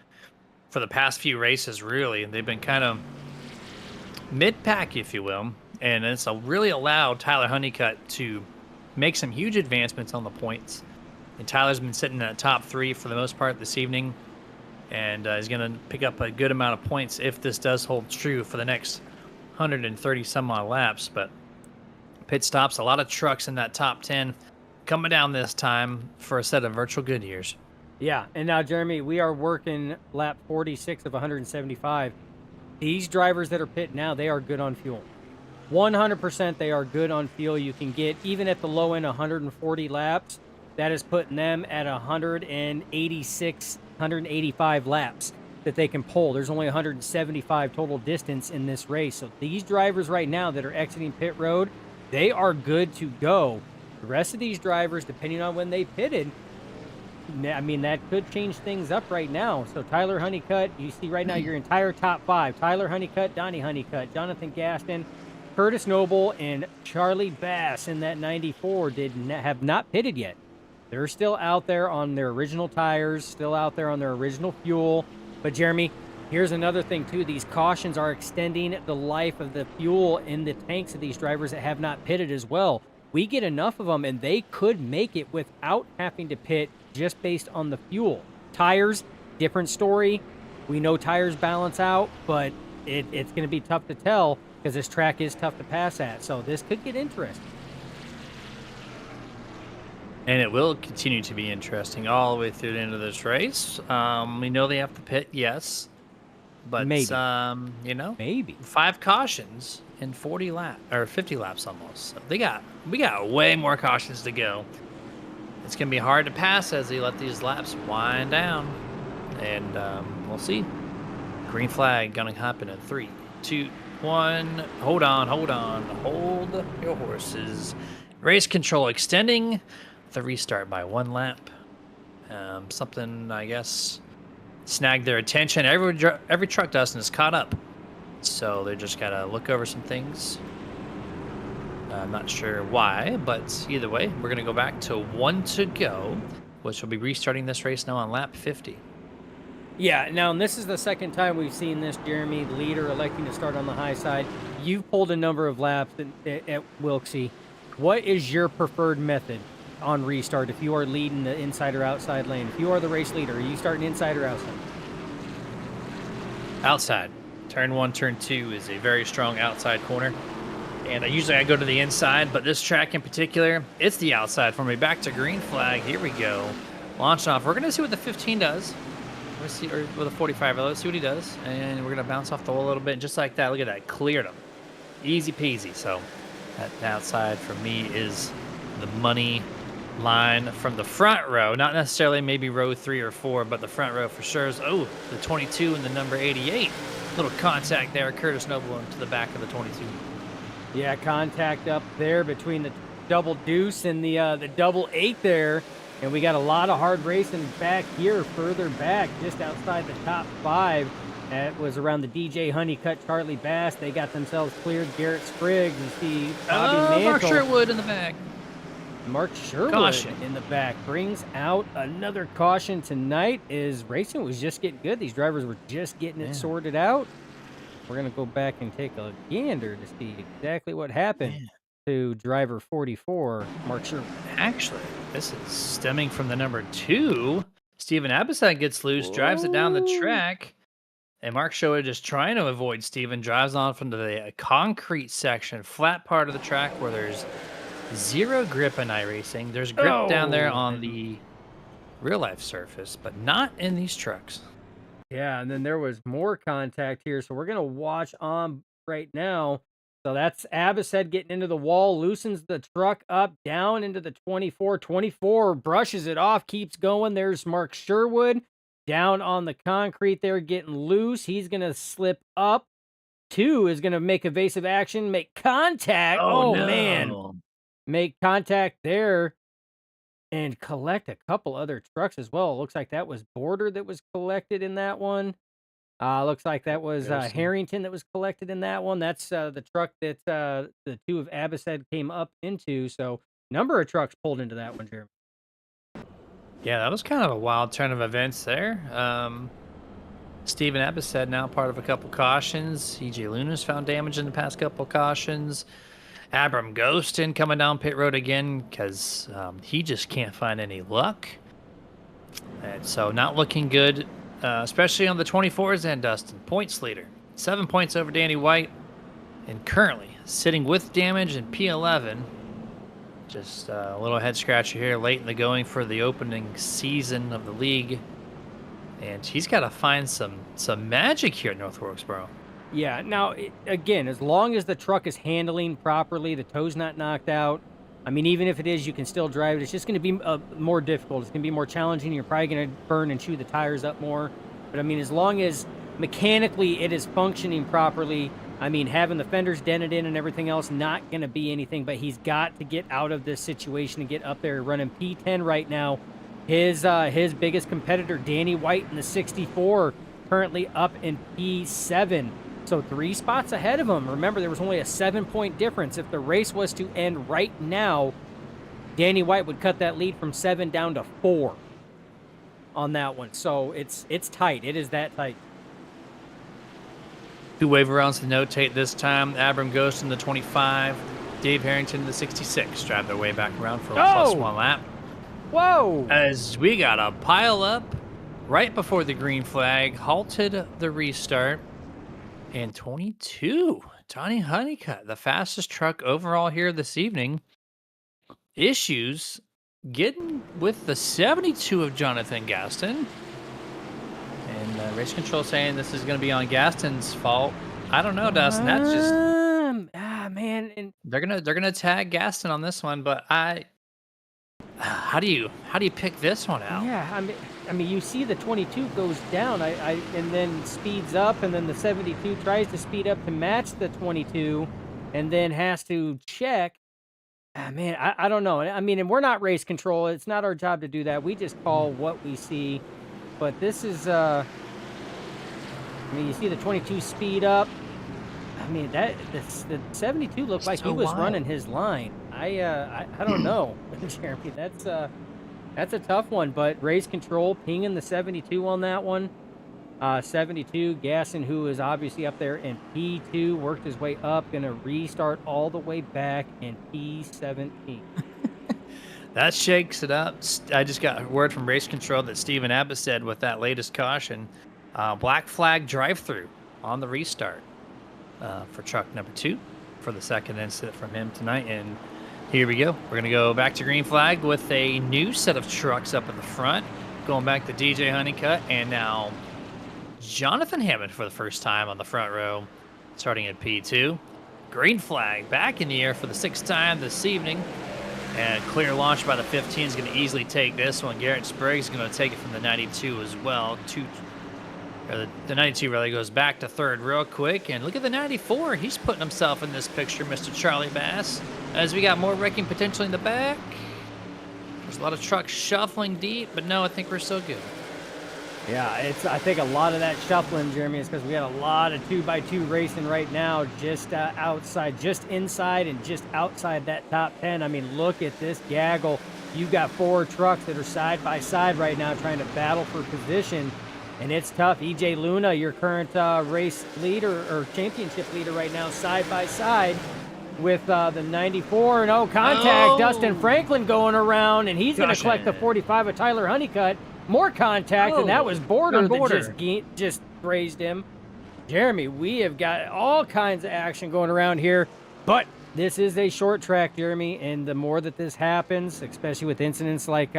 for the past few races, really. They've been kind of mid-pack, if you will, and it's really allowed Tyler Honeycutt to make some huge advancements on the points. And Tyler's been sitting in that top 3 for the most part this evening, and he's going to pick up a good amount of points if this does hold true for the next 130 some odd laps. But pit stops, a lot of trucks in that top 10 coming down this time for a set of virtual Goodyears. Yeah, and now, Jeremy, we are working lap 46 of 175. These drivers that are pit now, they are good on fuel. 100% they are good on fuel. You can get, even at the low end, 140 laps. That is putting them at 186, 185 laps that they can pull. There's only 175 total distance in this race. So these drivers right now that are exiting pit road, they are good to go. The rest of these drivers, depending on when they pitted, I mean, that could change things up right now. So Tyler Honeycutt, you see right now your entire top 5. Tyler Honeycutt, Donnie Honeycutt, Jonathan Gaston, Curtis Noble, and Charlie Bass in that 94 have not pitted yet. They're still out there on their original tires, still out there on their original fuel. But, Jeremy, here's another thing, too. These cautions are extending the life of the fuel in the tanks of these drivers that have not pitted as well. We get enough of them, and they could make it without having to pit just based on the fuel. Tires, different story. We know tires balance out, but it's going to be tough to tell because this track is tough to pass at. So this could get interesting. And it will continue to be interesting all the way through the end of this race. We know they have to pit, yes. But, Maybe. You know, Maybe 5 cautions in 40 laps, or 50 laps almost. So we got way more cautions to go. It's going to be hard to pass as they let these laps wind down. And we'll see. Green flag going to happen in 3, 2, 1. Hold on. Hold your horses. Race control extending the restart by 1 lap. Something, I guess, snagged their attention. Every truck, Dustin, is caught up. So they just got to look over some things. I'm not sure why, but either way, we're going to go back to 1 to go, which will be restarting this race now on lap 50. Yeah, now, and this is the second time we've seen this, Jeremy, the leader electing to start on the high side. You've pulled a number of laps at Wilkesy. What is your preferred method on restart if you are leading the inside or outside lane? If you are the race leader, are you starting inside or outside? Outside. Turn 1, turn 2 is a very strong outside corner. And usually I go to the inside, but this track in particular, it's the outside for me. Back to green flag. Here we go. Launch off. We're going to see what the 15 does. Let's see, or with a 45. Let's see what he does. And we're going to bounce off the wall a little bit. And just like that, look at that. Cleared him. Easy peasy. So that outside for me is the money line from the front row. Not necessarily maybe row 3 or 4, but the front row for sure is, oh, the 22 and the number 88. Little contact there. Curtis Noble into the back of the 22. Yeah, contact up there between the double deuce and the double 8 there. And we got a lot of hard racing back here, further back, just outside the top 5. That was around the DJ Honeycutt, Charlie Bass. They got themselves cleared. Garrett Spriggs. You see Bobby Mantle. Mark Sherwood in the back. Mark Sherwood Caution. in the back brings out another caution tonight. Is racing was just getting good. These drivers were just getting it sorted out. We're going to go back and take a gander to see exactly what happened to driver 44, Mark Sherwood. Actually, this is stemming from the number 2. Steven Abasad gets loose, drives it down the track. And Mark Sherwood just trying to avoid Steven, drives on from the concrete section, flat part of the track where there's zero grip in iRacing. There's grip down there on the real-life surface, but not in these trucks. Yeah, and then there was more contact here, so we're going to watch on right now. So that's Abasad getting into the wall, loosens the truck up, down into the 24. 24 brushes it off, keeps going. There's Mark Sherwood down on the concrete there, getting loose. He's going to slip up. 2 is going to make evasive action, make contact. Oh, no. Man. Make contact there and collect a couple other trucks as well. It looks like that was Border that was collected in that one. Looks like that was Harrington that was collected in that one. That's the truck that the 2 of Abasad came up into. So number of trucks pulled into that one, Jeremy. Yeah, that was kind of a wild turn of events there. Steven Abasad now part of a couple cautions. EJ Lunas found damage in the past couple cautions. Abram Ghostin coming down pit road again because he just can't find any luck. And so not looking good, especially on the 24s and Dustin. Points leader, 7 points over Danny White, and currently sitting with damage in P11. Just a little head scratcher here late in the going for the opening season of the league. And he's got to find some magic here at North Wilkesboro. Yeah, now, again, as long as the truck is handling properly, the toe's not knocked out, I mean, even if it is, you can still drive it. It's just going to be more difficult. It's going to be more challenging. You're probably going to burn and chew the tires up more. But, I mean, as long as mechanically it is functioning properly, I mean, having the fenders dented in and everything else, not going to be anything. But he's got to get out of this situation and get up there running P10 right now. His biggest competitor, Danny White in the 64, currently up in P7. So 3 spots ahead of him. Remember, there was only a 7-point difference. If the race was to end right now, Danny White would cut that lead from 7 down to 4 on that one. So it's tight. It is that tight. 2 wave rounds to notate this time. Abram Ghost in the 25. Dave Harrington in the 66. Drive their way back around for a +1 lap. Whoa! As we got a pile up right before the green flag, halted the restart. And 22, Johnny Honeycutt, the fastest truck overall here this evening. Issues getting with the 72 of Jonathan Gaston. And race control saying this is going to be on Gaston's fault. I don't know, Dustin. That's just man, and they're gonna tag Gaston on this one, but how do you pick this one out? yeah, I mean, you see the 22 goes down, and then speeds up, and then the 72 tries to speed up to match the 22, and then has to check. Man, I don't know. I mean, and we're not race control. It's not our job to do that. We just call what we see. But this is, I mean, you see the 22 speed up. I mean, the 72 looked like he was running his line. I don't know, Jeremy. That's a tough one. But race control pinging the 72 on that one. 72 Gasson, who is obviously up there in P2, worked his way up, gonna restart all the way back in P17. That shakes it up. I just got word from race control that Steven Abbott said with that latest caution, Black flag drive-through on the restart for truck number 2 for the second incident from him tonight. And here we go. We're going to go back to green flag with a new set of trucks up in the front. Going back to DJ Honeycutt, and now Jonathan Hammond for the first time on the front row, starting at P2. Green flag back in the air for the 6th time this evening. And clear launch by the 15 is going to easily take this one. Garrett Spriggs is going to take it from the 92 as well. The 92 really goes back to 3rd real quick. And look at the 94. He's putting himself in this picture, Mr. Charlie Bass. As we got more wrecking potential in the back. There's a lot of trucks shuffling deep, but no, I think we're still good. Yeah, I think a lot of that shuffling, Jeremy, is because we got a lot of 2x2 racing right now, just outside, just inside and just outside that top 10. I mean, look at this gaggle. You've got 4 trucks that are side by side right now trying to battle for position, and it's tough. EJ Luna, your current race leader or championship leader right now, side by side with the 94. No contact. Oh. Dustin Franklin going around, and he's going to collect the 45 of Tyler Honeycutt. More contact, and that was Border that just grazed him. Jeremy, we have got all kinds of action going around here, but this is a short track, Jeremy, and the more that this happens, especially with incidents like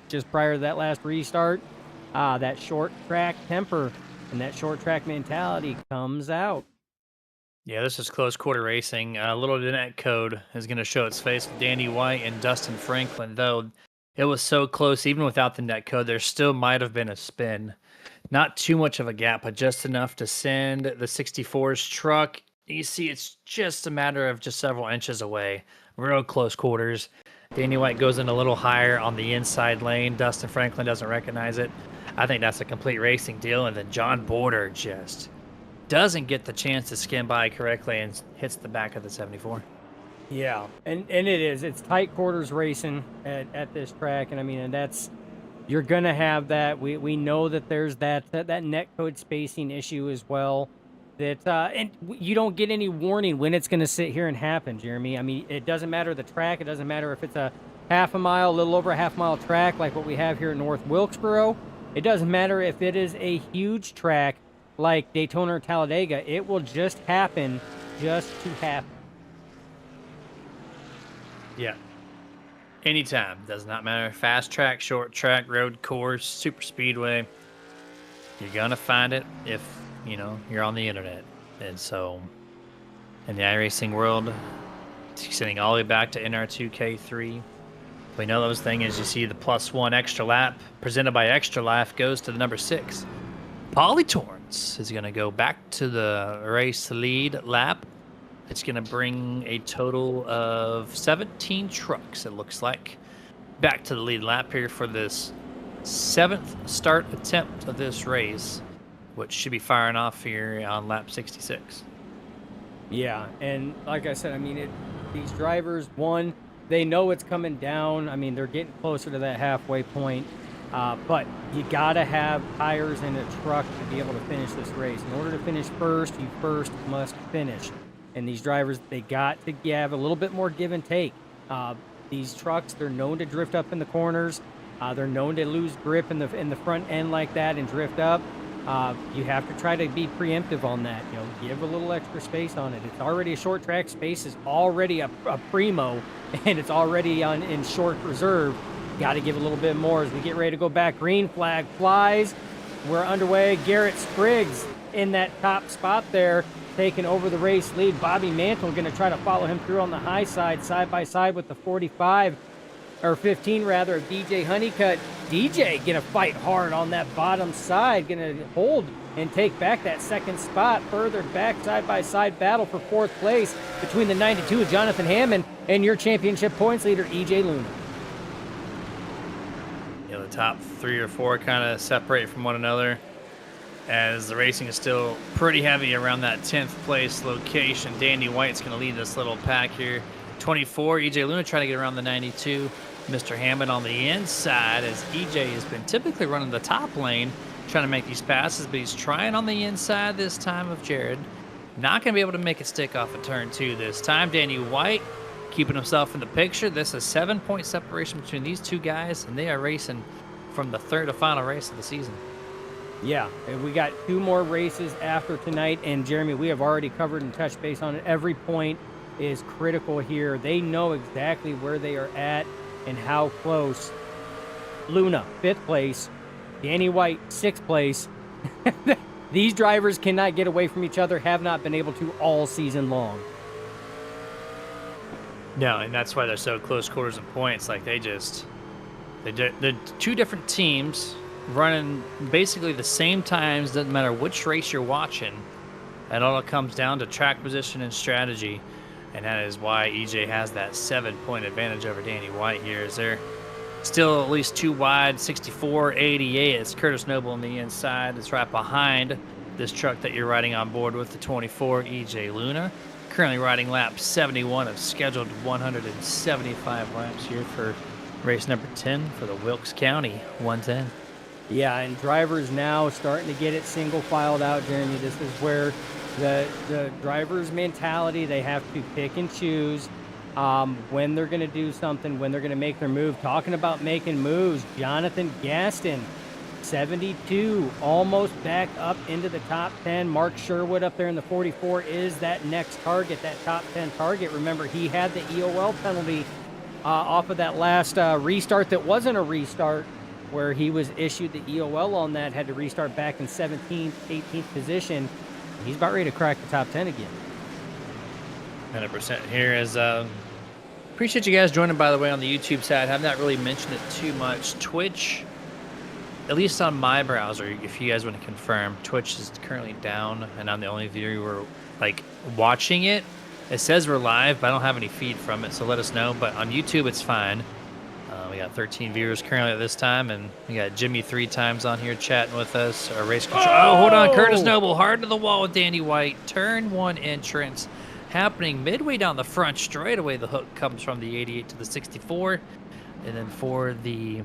just prior to that last restart, that short track temper and that short track mentality comes out. Yeah, this is close quarter racing. Little net code is going to show its face with Danny White and Dustin Franklin, though. It was so close, even without the net code, there still might have been a spin. Not too much of a gap, but just enough to send the 64's truck. You see, it's just a matter of just several inches away. Real close quarters. Danny White goes in a little higher on the inside lane. Dustin Franklin doesn't recognize it. I think that's a complete racing deal. And then John Border just doesn't get the chance to skim by correctly and hits the back of the 74. Yeah, and it is. It's tight quarters racing at this track, and I mean, and that's, you're gonna have that. We know that there's that net code spacing issue as well. That and you don't get any warning when it's gonna sit here and happen, Jeremy. I mean, it doesn't matter the track. It doesn't matter if it's a half a mile, a little over a half mile track like what we have here at North Wilkesboro. It doesn't matter if it is a huge track like Daytona or Talladega. It will just happen, just to happen. Yeah. Anytime. Does not matter. Fast track, short track, road course, super speedway. You're going to find it if, you're on the internet. And so, in the iRacing world, extending all the way back to NR2K3, we know those things. You see the +1 extra lap presented by Extra Life goes to the number 6. Pauly Torrance is going to go back to the race lead lap. It's going to bring a total of 17 trucks, it looks like, back to the lead lap here for this 7th start attempt of this race, which should be firing off here on lap 66. Yeah, and like I said, I mean, these drivers, one, they know it's coming down. I mean, they're getting closer to that halfway point, but you got to have tires in a truck to be able to finish this race. In order to finish first, you first must finish. And these drivers, they got to have a little bit more give and take. These trucks, they're known to drift up in the corners. They're known to lose grip in the front end like that and drift up. You have to try to be preemptive on that. Give a little extra space on it. It's already a short track. Space is already a primo, and it's already in short reserve. Got to give a little bit more as we get ready to go back. Green flag flies. We're underway. Garrett Spriggs in that top spot there, taking over the race lead. Bobby Mantle going to try to follow him through on the high side by side with the 45, or 15 rather, of DJ Honeycutt. DJ going to fight hard on that bottom side, going to hold and take back that second spot. Further back, side by side battle for 4th place between the 92 of Jonathan Hammond and your championship points leader, EJ Luna. The top 3 or 4 kind of separate from one another, as the racing is still pretty heavy around that 10th place location. Danny White's going to lead this little pack here. 24, EJ Luna trying to get around the 92. Mr. Hammond on the inside, as EJ has been typically running the top lane, trying to make these passes, but he's trying on the inside this time of Jared. Not going to be able to make it stick off of turn 2 this time. Danny White keeping himself in the picture. This is 7-point separation between these two guys, and they are racing from the 3rd to final race of the season. Yeah, and we got 2 more races after tonight, and Jeremy, we have already covered and touched base on it. Every point is critical here. They know exactly where they are at and how close. Luna, 5th place. Danny White, 6th place. These drivers cannot get away from each other, have not been able to all season long. No, and that's why they're so close quarters of points. Like they're 2 different teams running basically the same times. Doesn't matter which race you're watching. It all comes down to track position and strategy, and that is why EJ has that 7-point advantage over Danny White here. Is there still at least 2 wide, 64, 88. It's Curtis Noble on the inside. It's right behind this truck that you're riding on board with, the 24 EJ Luna. Currently riding lap 71 of scheduled 175 laps here for race number 10 for the Wilkes County 110. Yeah, and drivers now starting to get it single filed out, Jeremy. This is where the driver's mentality, they have to pick and choose when they're going to do something, when they're going to make their move. Talking about making moves, Jonathan Gaston, 72, almost back up into the top 10. Mark Sherwood up there in the 44 is that next target, that top 10 target. Remember, he had the EOL penalty off of that last restart that wasn't a restart, where he was issued the EOL on that, had to restart back in 17th, 18th position. He's about ready to crack the top 10 again. 100% here is appreciate you guys joining, by the way, on the YouTube side. Have not really mentioned it too much. Twitch, at least on my browser, if you guys want to confirm, Twitch is currently down, and I'm the only viewer like watching it. It says we're live, but I don't have any feed from it, so let us know. But on YouTube, it's fine. We got 13 viewers currently at this time, and we got Jimmy 3 times on here chatting with us. Our race control. Oh, hold on. Curtis Noble hard to the wall with Danny White. Turn 1 entrance happening midway down the front straightaway. The hook comes from the 88 to the 64. And then for the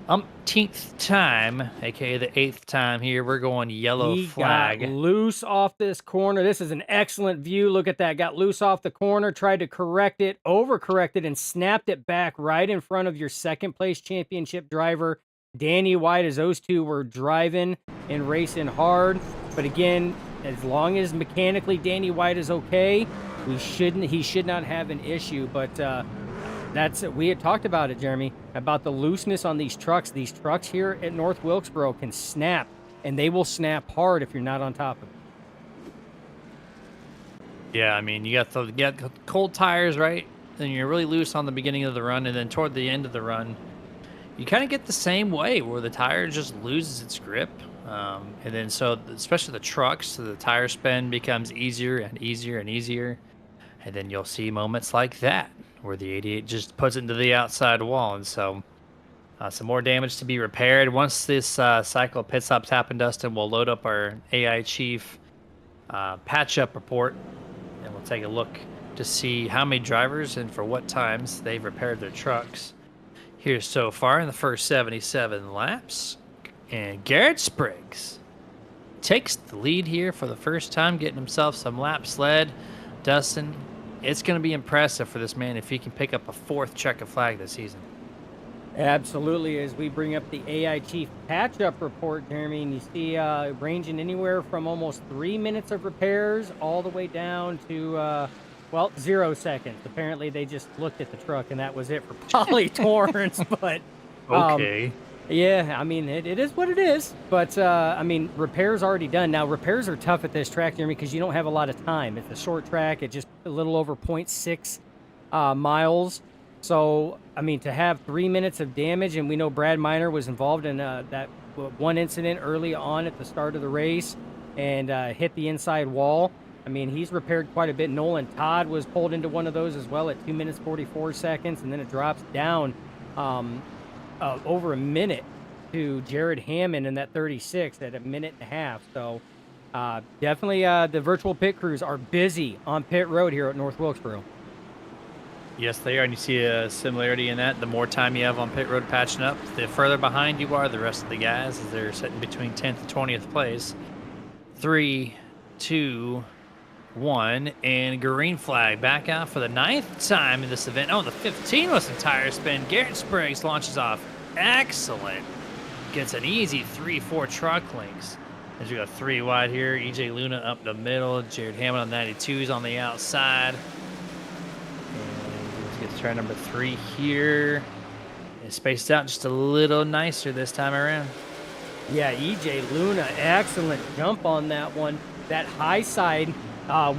umpteenth time, aka the 8th time here, we're going yellow flag. Got loose off this corner. This is an excellent view. Look at that. Got loose off the corner, tried to correct it, overcorrected, and snapped it back right in front of your 2nd place championship driver, Danny White, as those 2 were driving and racing hard. But again, as long as mechanically Danny White is okay, he should not have an issue. But we had talked about it, Jeremy, about the looseness on these trucks. These trucks here at North Wilkesboro can snap, and they will snap hard if you're not on top of it. Yeah, I mean, you got cold tires, right? Then you're really loose on the beginning of the run, and then toward the end of the run, you kind of get the same way where the tire just loses its grip. And then so, especially the trucks, so the tire spin becomes easier and easier and easier. And then you'll see moments like that, where the 88 just puts it into the outside wall. And so some more damage to be repaired. Once this cycle of pit stops happen, Dustin, we'll load up our AI Chief patch-up report, and we'll take a look to see how many drivers and for what times they've repaired their trucks here so far in the first 77 laps. And Garrett Spriggs takes the lead here for the first time, getting himself some laps led. Dustin, it's going to be impressive for this man if he can pick up a 4th checkered flag this season. Absolutely. As we bring up the AI Chief patch-up report, Jeremy, and you see ranging anywhere from almost 3 minutes of repairs all the way down to, 0 seconds. Apparently, they just looked at the truck, and that was it for Polly Torrance. But okay. Yeah, I mean, it is what it is. But, I mean, repairs already done. Now, repairs are tough at this track, Jeremy, because you don't have a lot of time. It's a short track. It's just a little over 0.6 miles. So, I mean, to have 3 minutes of damage, and we know Brad Miner was involved in that one incident early on at the start of the race and hit the inside wall. I mean, he's repaired quite a bit. Nolan Todd was pulled into one of those as well at 2 minutes, 44 seconds, and then it drops down over a minute to Jared Hammond in that 36 at a minute and a half. So definitely the virtual pit crews are busy on pit road here at North Wilkesboro. Yes, they are, and you see a similarity in that. The more time you have on pit road patching up, the further behind you are the rest of the guys, as they're sitting between 10th and 20th place. 3, 2, 1, and green flag back out for the 9th time in this event. Oh, the 15 was some tire spin. Garrett Spriggs launches off. Excellent gets an easy 3-4 truck links. As we go 3 wide here, EJ Luna up the middle, Jared Hammond on 92s on the outside. And let's get to try number 3 here. And spaced out just a little nicer this time around. Yeah, EJ Luna, excellent jump on that one. That high side,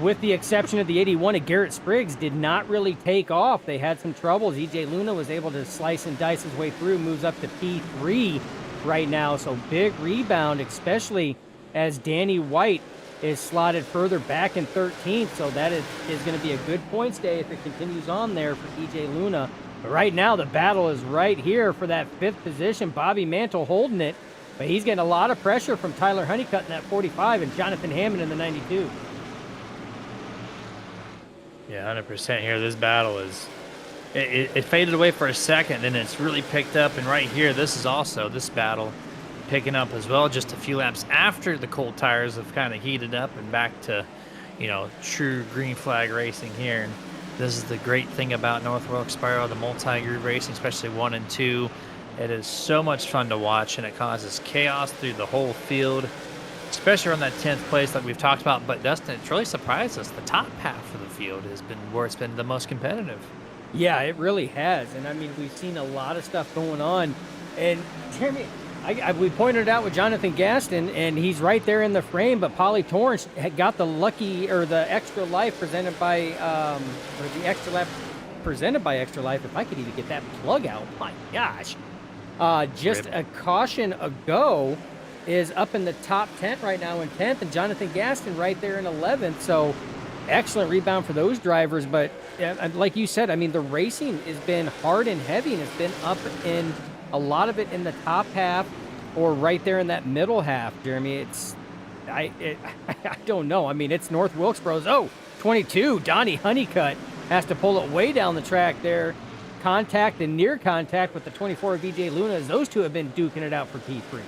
with the exception of the 81 of Garrett Spriggs, did not really take off. They had some troubles. EJ Luna was able to slice and dice his way through, moves up to P3 right now. So big rebound, especially as Danny White is slotted further back in 13th. So that is going to be a good points day if it continues on there for EJ Luna. But right now, the battle is right here for that 5th position. Bobby Mantle holding it. But he's getting a lot of pressure from Tyler Honeycutt in that 45 and Jonathan Hammond in the 92. Yeah, 100% here. This battle is... It faded away for a second, then it's really picked up. And right here, this battle picking up as well just a few laps after the cold tires have kind of heated up and back to, true green flag racing here. And this is the great thing about North Wilkesboro, the multi-groove racing, especially 1 and 2. It is so much fun to watch, and it causes chaos through the whole field, especially around that 10th place like we've talked about. But Dustin, it's really surprised us. The top half of the field has been where it's been the most competitive. Yeah, it really has. And, I mean, we've seen a lot of stuff going on. And, Jeremy, we pointed out with Jonathan Gaston, and he's right there in the frame, but Polly Torrance had got the extra life presented by, presented by Extra Life. If I could even get that plug out, my gosh. Just a caution ago is up in the top 10 right now in 10th, and Jonathan Gaston right there in 11th. So excellent rebound for those drivers. But like you said, I mean, the racing has been hard and heavy, and it's been up in a lot of it in the top half or right there in that middle half, Jeremy. I don't know. I mean, it's North Wilkesboro's 22. Donnie Honeycutt has to pull it way down the track there. Contact and near contact with the 24 of EJ Luna, as those two have been duking it out for P3.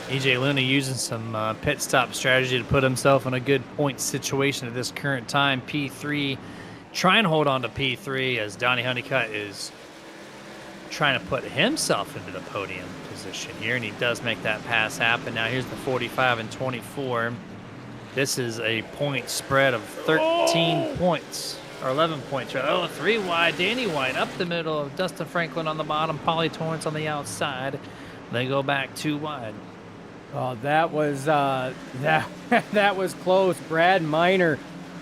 EJ Luna using some pit stop strategy to put himself in a good point situation at this current time. P3 trying to hold on to P3 as Donnie Honeycutt is trying to put himself into the podium position here, and he does make that pass happen. Now here's the 45 and 24. This is a point spread of 13 points. Or 11 points, right? 3 wide. Danny White up the middle of Dustin Franklin on the bottom. Polly Torrance on the outside. They go back 2 wide. Oh, that was that was close. Brad Miner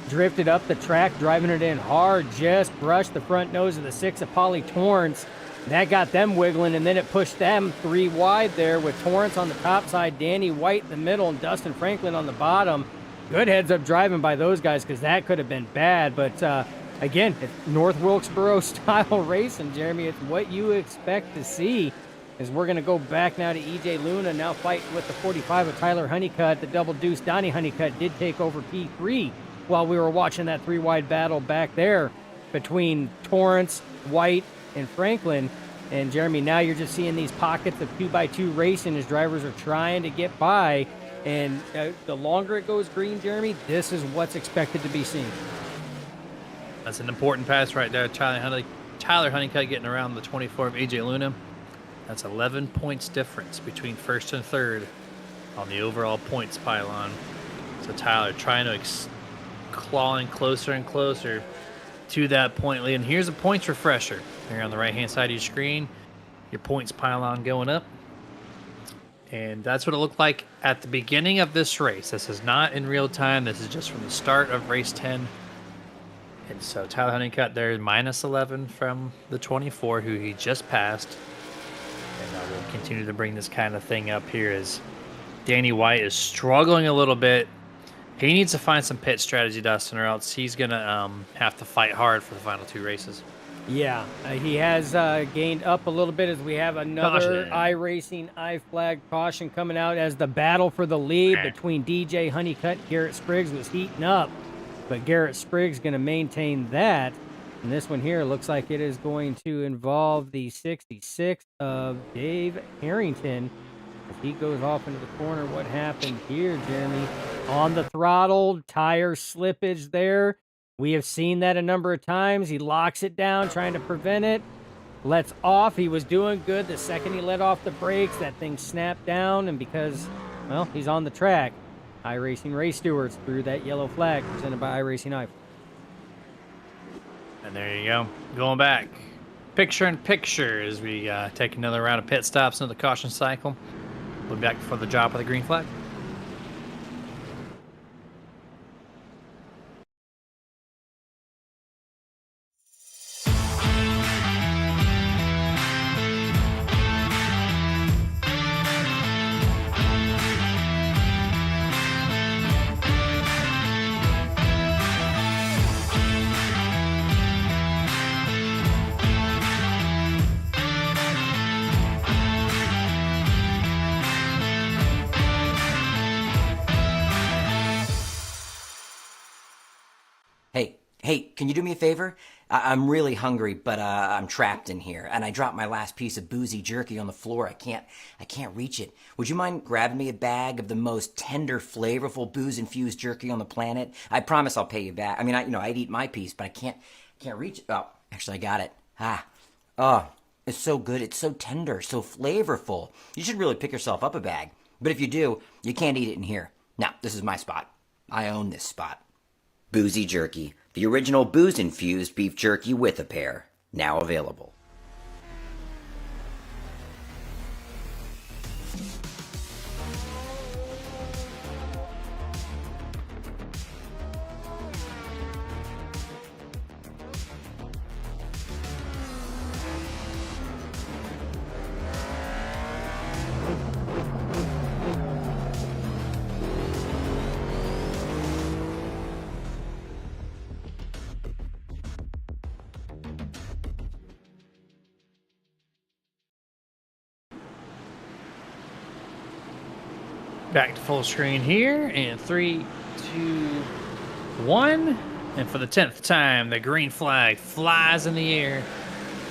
drifted up the track, driving it in hard. Just brushed the front nose of the 6 of Polly Torrance. That got them wiggling, and then it pushed them 3 wide there with Torrance on the top side, Danny White in the middle, and Dustin Franklin on the bottom. Good heads-up driving by those guys because that could have been bad. But, again, it's North Wilkesboro-style racing, Jeremy. It's what you expect to see as we're going to go back now to EJ Luna, now fighting with the 45 of Tyler Honeycutt. The double deuce, Donnie Honeycutt, did take over P3 while we were watching that 3-wide battle back there between Torrance, White, and Franklin. And, Jeremy, now you're just seeing these pockets of 2x2 racing as drivers are trying to get by. And the longer it goes green, Jeremy, this is what's expected to be seen. That's an important pass right there. Tyler Honeycutt getting around the 24 of AJ Luna. That's 11 points difference between first and third on the overall points pylon. So Tyler trying to clawing closer and closer to that point lead. And here's a points refresher. Here on the right-hand side of your screen, your points pylon going up. And that's what it looked like at the beginning of this race. This is not in real time. This is just from the start of race 10. And so Tyler Honeycutt there, minus 11 from the 24, who he just passed. And we'll continue to bring this kind of thing up here as Danny White is struggling a little bit. He needs to find some pit strategy, Dustin, or else he's going to have to fight hard for the final 2 races. Yeah, he has gained up a little bit as we have another iRacing iFlag caution coming out as the battle for the lead between DJ Honeycutt and Garrett Spriggs was heating up. But Garrett Spriggs going to maintain that. And this one here looks like it is going to involve the 66 of Dave Harrington. As he goes off into the corner, what happened here, Jeremy? On the throttle, tire slippage there. We have seen that a number of times. He locks it down, trying to prevent it. lets off. He was doing good. The second he let off the brakes, that thing snapped down, and because, well, he's on the track, iRacing race stewards threw that yellow flag presented by iRacing I. And there you go. Going back. Picture in picture as we take another round of pit stops into the caution cycle. We'll be back before the drop of the green flag. Hey, can you do me a favor? I'm really hungry, but I'm trapped in here, and I dropped my last piece of boozy jerky on the floor. I can't reach it. Would you mind grabbing me a bag of the most tender, flavorful, booze-infused jerky on the planet? I promise I'll pay you back. I mean, I'd eat my piece, but I can't reach it. Oh, actually, I got it. Oh, it's so good. It's so tender, so flavorful. You should really pick yourself up a bag. But if you do, you can't eat it in here. Now, this is my spot. I own this spot. Boozy Jerky, the original booze-infused beef jerky with a pair, now available. Back to full screen here, and 3, 2, 1. And for the 10th time, the green flag flies in the air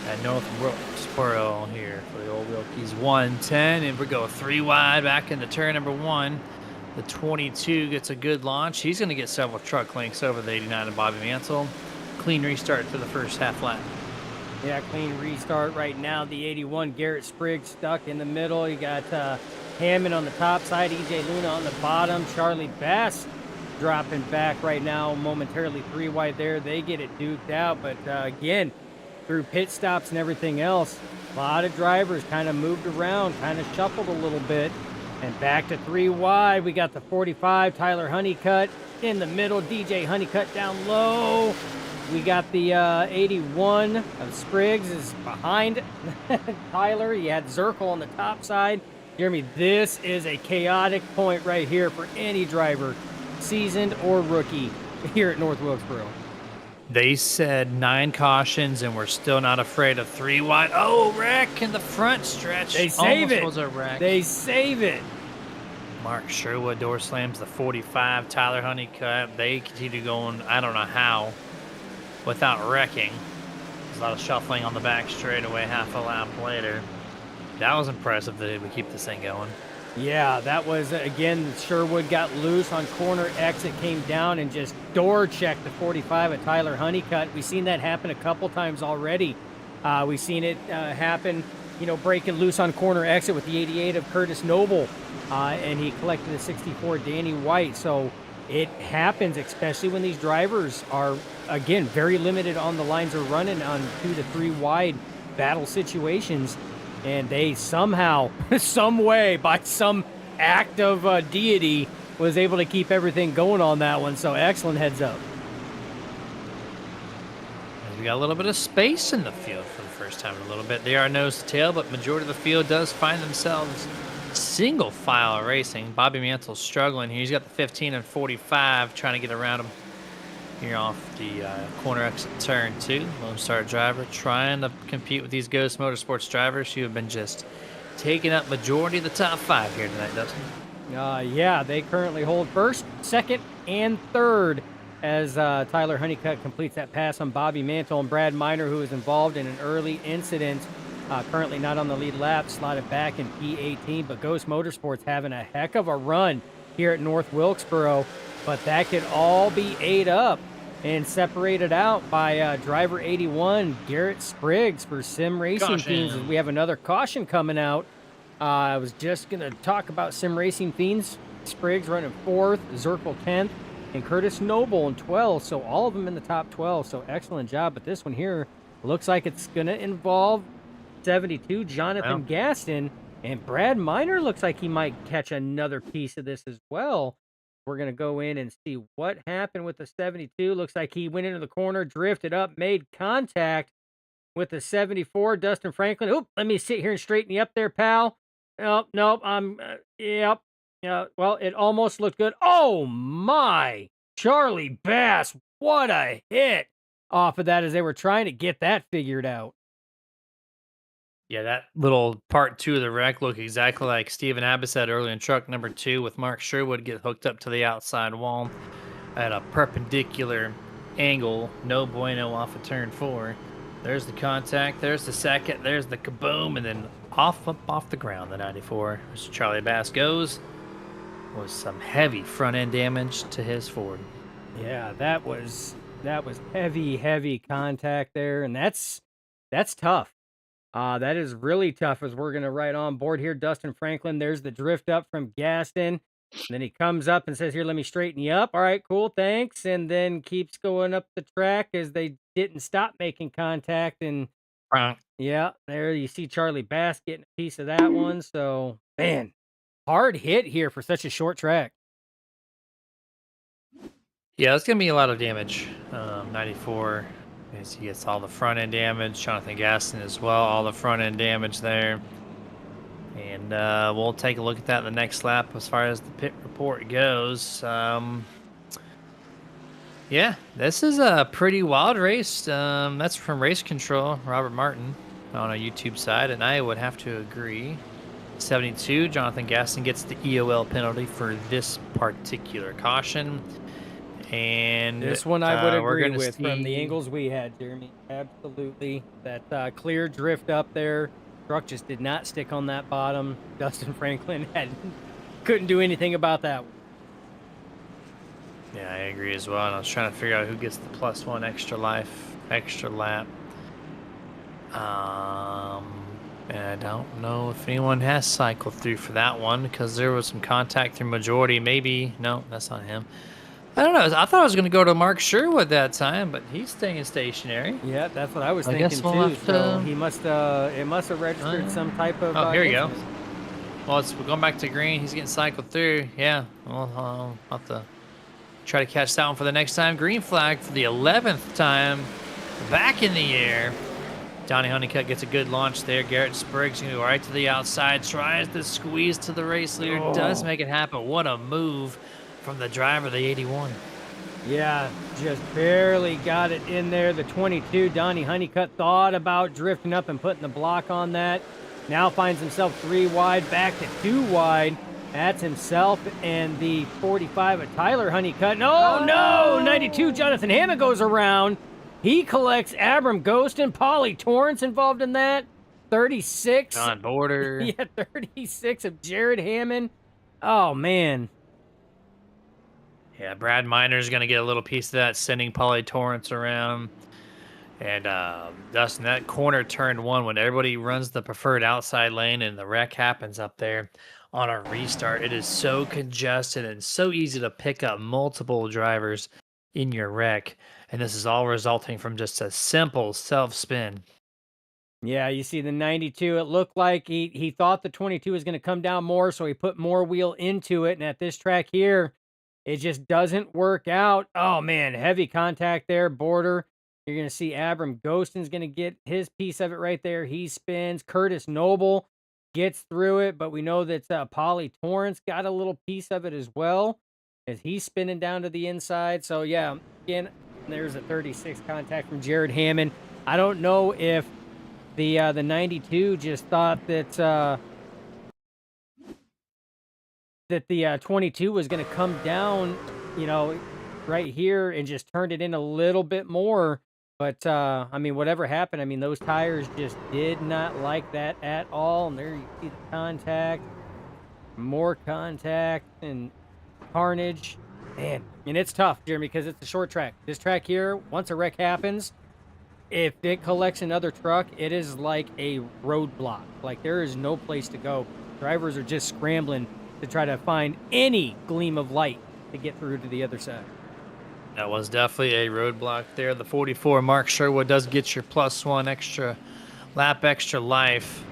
at North Wilkesboro here for the old Wilkies 110. And we go 3 wide back into turn number 1. The 22 gets a good launch. He's going to get several truck links over the 89 and Bobby Mantle. Clean restart for the first half lap. Yeah, clean restart right now. The 81 Garrett Spriggs stuck in the middle. You got Hammond on the top side, EJ Luna on the bottom. Charlie Bass dropping back right now, momentarily 3 wide there. They get it duked out, but again, through pit stops and everything else, a lot of drivers kind of moved around, kind of shuffled a little bit. And back to 3 wide, we got the 45, Tyler Honeycutt in the middle, DJ Honeycutt down low. We got the 81 of Spriggs is behind Tyler. You had Zirkle on the top side. Jeremy, this is a chaotic point right here for any driver, seasoned or rookie, here at North Wilkesboro. They said 9 cautions, and we're still not afraid of 3 wide. Oh, wreck in the front stretch. They save it. Was a wreck. They save it. Mark Sherwood door slams the 45. Tyler Honeycutt. They continue going, I don't know how, without wrecking. There's a lot of shuffling on the back straightaway half a lap later. That was impressive that we keep this thing going. Yeah, that was, again, Sherwood got loose on corner exit, came down and just door checked the 45 at Tyler Honeycutt. We've seen that happen a couple times already. We've seen it happen, breaking loose on corner exit with the 88 of Curtis Noble, and he collected the 64 Danny White. So it happens, especially when these drivers are, again, very limited on the lines they're running on 2 to 3 wide battle situations. And they somehow, some way, by some act of deity, was able to keep everything going on that one. So excellent heads up. We got a little bit of space in the field for the first time in a little bit. They are nose to tail, but majority of the field does find themselves single file racing. Bobby Mantle's struggling here. He's got the 15 and 45 trying to get around him here off the corner exit turn 2. Lone Star driver trying to compete with these Ghost Motorsports drivers who have been just taking up majority of the top 5 here tonight, Dustin. Yeah, they currently hold first, second, and third as Tyler Honeycutt completes that pass on Bobby Mantle, and Brad Miner, who was involved in an early incident, currently not on the lead lap, slotted back in P18. But Ghost Motorsports having a heck of a run here at North Wilkesboro, but that could all be ate up and separated out by driver 81, Garrett Spriggs, for Sim Racing Fiends. Caution. We have another caution coming out. I was just going to talk about Sim Racing Fiends. Spriggs running 4th, Zirkle 10th, and Curtis Noble in 12th. So all of them in the top 12. So excellent job. But this one here looks like it's going to involve 72, Jonathan Gaston. And Brad Miner looks like he might catch another piece of this as well. We're going to go in and see what happened with the 72. Looks like he went into the corner, drifted up, made contact with the 74, Dustin Franklin. Oop, let me sit here and straighten you up there, pal. Nope, yep. Yeah, well, it almost looked good. Oh, my. Charlie Bass, what a hit off of that as they were trying to get that figured out. Yeah, that little part 2 of the wreck looked exactly like Steven Abbott said earlier in truck number 2 with Mark Sherwood get hooked up to the outside wall at a perpendicular angle. No bueno off of turn 4. There's the contact. There's the second. There's the kaboom. And then off the ground, the 94. As Charlie Bass goes with some heavy front end damage to his Ford. Yeah, that was heavy contact there. And that's tough. That is really tough as we're going to write on board here. Dustin Franklin, there's the drift up from Gaston. Then he comes up and says, here, let me straighten you up. All right, cool, thanks. And then keeps going up the track as they didn't stop making contact. And yeah, there you see Charlie Bass getting a piece of that one. So, man, hard hit here for such a short track. Yeah, it's going to be a lot of damage. 94. As he gets all the front end damage, Jonathan Gaston as well, all the front end damage there. And we'll take a look at that in the next lap as far as the pit report goes. Yeah, this is a pretty wild race. That's from Race Control, Robert Martin on a YouTube side, and I would have to agree. 72, Jonathan Gaston gets the EOL penalty for this particular caution. And this one I would agree with see... from the angles we had, Jeremy. Absolutely. That clear drift up there. Truck just did not stick on that bottom. Dustin Franklin couldn't do anything about that one. Yeah, I agree as well. And I was trying to figure out who gets the +1 extra life, extra lap. And I don't know if anyone has cycled through for that one because there was some contact through majority. Maybe. No, that's not him. I don't know. I thought I was going to go to Mark Sherwood that time, but he's staying stationary. Yeah, that's what I was thinking too. So he must have registered some type of. Oh, here we go. Well, we're going back to green. He's getting cycled through. Yeah. Well, I'll have to try to catch that one for the next time. Green flag for the 11th time. Back in the air. Donnie Honeycutt gets a good launch there. Garrett Spriggs going to go right to the outside. Tries to squeeze to the race leader. Does make it happen. What a move from the driver, the 81. Yeah, just barely got it in there. The 22, Donnie Honeycutt, thought about drifting up and putting the block on that. Now finds himself 3 wide, back to 2 wide. That's himself and the 45 of Tyler Honeycutt. No, 92, Jonathan Hammond goes around. He collects Abram Ghost and Paulie Torrance involved in that. 36. On border. Yeah, 36 of Jared Hammond. Oh, man. Yeah, Brad Miner's going to get a little piece of that, sending Paulie Torrance around. And Dustin, that corner turn 1, when everybody runs the preferred outside lane and the wreck happens up there on a restart, it is so congested and so easy to pick up multiple drivers in your wreck. And this is all resulting from just a simple self-spin. Yeah, you see the 92, it looked like he thought the 22 was going to come down more, so he put more wheel into it. And at this track here, it just doesn't work out. Oh, man, heavy contact there, border. You're going to see Abram Ghostin's going to get his piece of it right there. He spins. Curtis Noble gets through it, but we know that Paulie Torrance got a little piece of it as well as he's spinning down to the inside. So, yeah, again, there's a 36 contact from Jared Hammond. I don't know if the 92 just thought that the 22 was going to come down, right here and just turned it in a little bit more. But, I mean, whatever happened, I mean, those tires just did not like that at all. And there you see the contact, more contact and carnage. Man, and it's tough, Jeremy, because it's a short track. This track here, once a wreck happens, if it collects another truck, it is like a roadblock. Like there is no place to go. Drivers are just scrambling to try to find any gleam of light to get through to the other side. That was definitely a roadblock there. The 44 Mark Sherwood does get your +1 extra lap, extra life.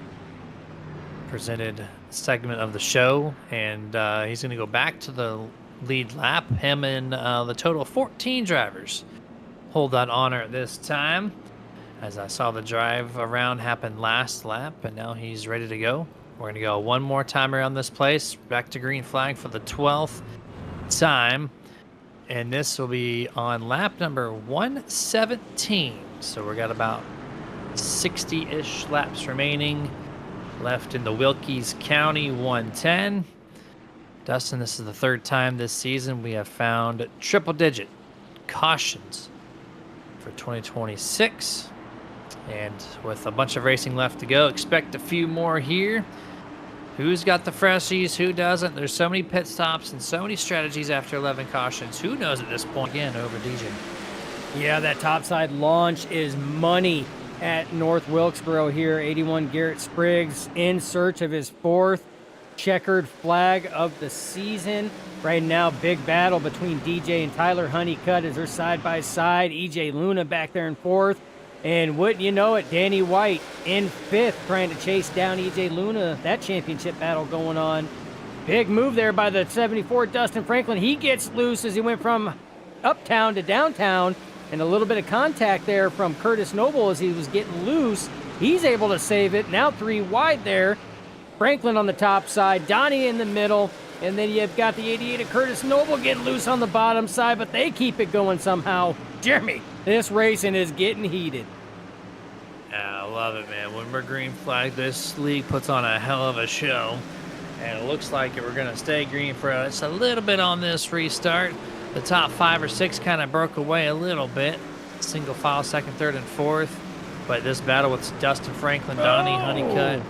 Presented segment of the show, and he's going to go back to the lead lap. Him and the total of 14 drivers hold that honor at this time. As I saw the drive around happen last lap, and now he's ready to go. We're going to go one more time around this place, back to green flag for the 12th time. And this will be on lap number 117. So we got about 60-ish laps remaining left in the Wilkes County 110. Dustin, this is the third time this season we have found triple-digit cautions for 2026. And with a bunch of racing left to go, expect a few more here. Who's got the freshies? Who doesn't? There's so many pit stops and so many strategies after 11 cautions. Who knows at this point? Again, over DJ. Yeah, that topside launch is money at North Wilkesboro here. 81 Garrett Spriggs in search of his 4th checkered flag of the season. Right now, big battle between DJ and Tyler Honeycutt as they're side by side. EJ Luna back there in 4th. And wouldn't you know it, Danny White in 5th trying to chase down EJ Luna. That championship battle going on. Big move there by the 74 Dustin Franklin. He gets loose as he went from uptown to downtown. And a little bit of contact there from Curtis Noble as he was getting loose. He's able to save it. Now 3 wide there. Franklin on the top side, Donnie in the middle. And then you've got the 88 of Curtis Noble getting loose on the bottom side, but they keep it going somehow. Jeremy, this racing is getting heated. Yeah, I love it, man. When we're green flag, this league puts on a hell of a show. And it looks like we're going to stay green for just a little bit on this restart. The top 5 or 6 kind of broke away a little bit. Single file, 2nd, 3rd, and 4th. But this battle with Dustin Franklin, Donnie Honeycutt,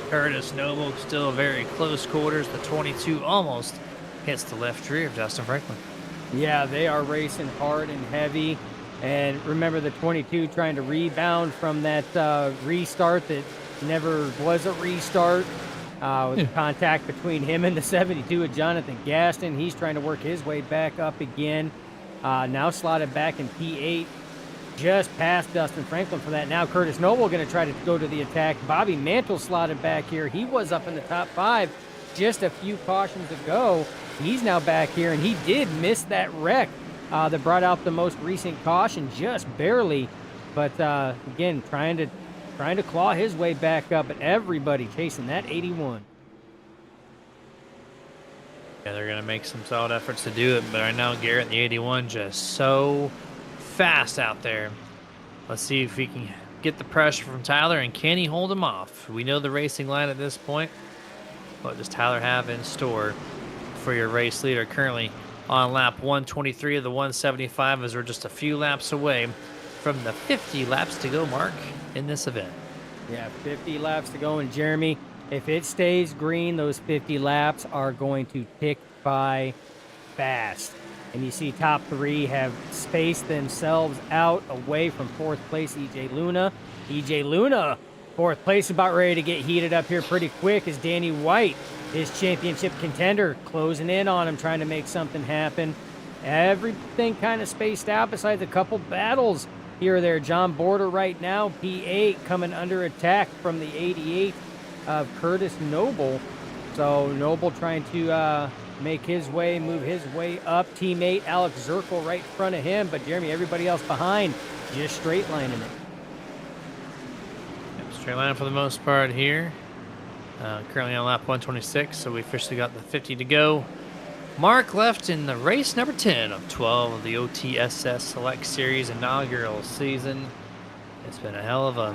Curtis Noble, still very close quarters. The 22 almost hits the left rear of Dustin Franklin. Yeah, they are racing hard and heavy. And remember the 22 trying to rebound from that restart that never was a restart. With contact between him and the 72 of Jonathan Gaston. He's trying to work his way back up again. Now slotted back in P8. Just past Dustin Franklin for that. Now Curtis Noble going to try to go to the attack. Bobby Mantle slotted back here. He was up in the top 5 just a few cautions ago. He's now back here, and he did miss that wreck that brought out the most recent caution just barely. But again, trying to claw his way back up, and everybody chasing that 81. Yeah, they're going to make some solid efforts to do it, but right now Garrett and the 81 just so fast out there. Let's see if we can get the pressure from Tyler, and can he hold him off? We know the racing line at this point. What does Tyler have in store for your race leader? Currently on lap 123 of the 175 as we're just a few laps away from the 50 laps to go mark in this event. Yeah, 50 laps to go, and Jeremy, if it stays green, those 50 laps are going to tick by fast. And you see top 3 have spaced themselves out away from 4th place EJ Luna. EJ Luna, 4th place, about ready to get heated up here pretty quick as Danny White, his championship contender, closing in on him, trying to make something happen. Everything kind of spaced out besides a couple battles here or there. John Border right now, P8, coming under attack from the 88 of Curtis Noble. So Noble trying to make his way, move his way up. Teammate Alex Zirkle right in front of him, but Jeremy, everybody else behind, just straight lining it. Yep, straight line for the most part here. Currently on lap 126, so we officially got the 50 to go. Mark left in the race number 10 of 12 of the OTSS Select Series inaugural season. It's been a hell of a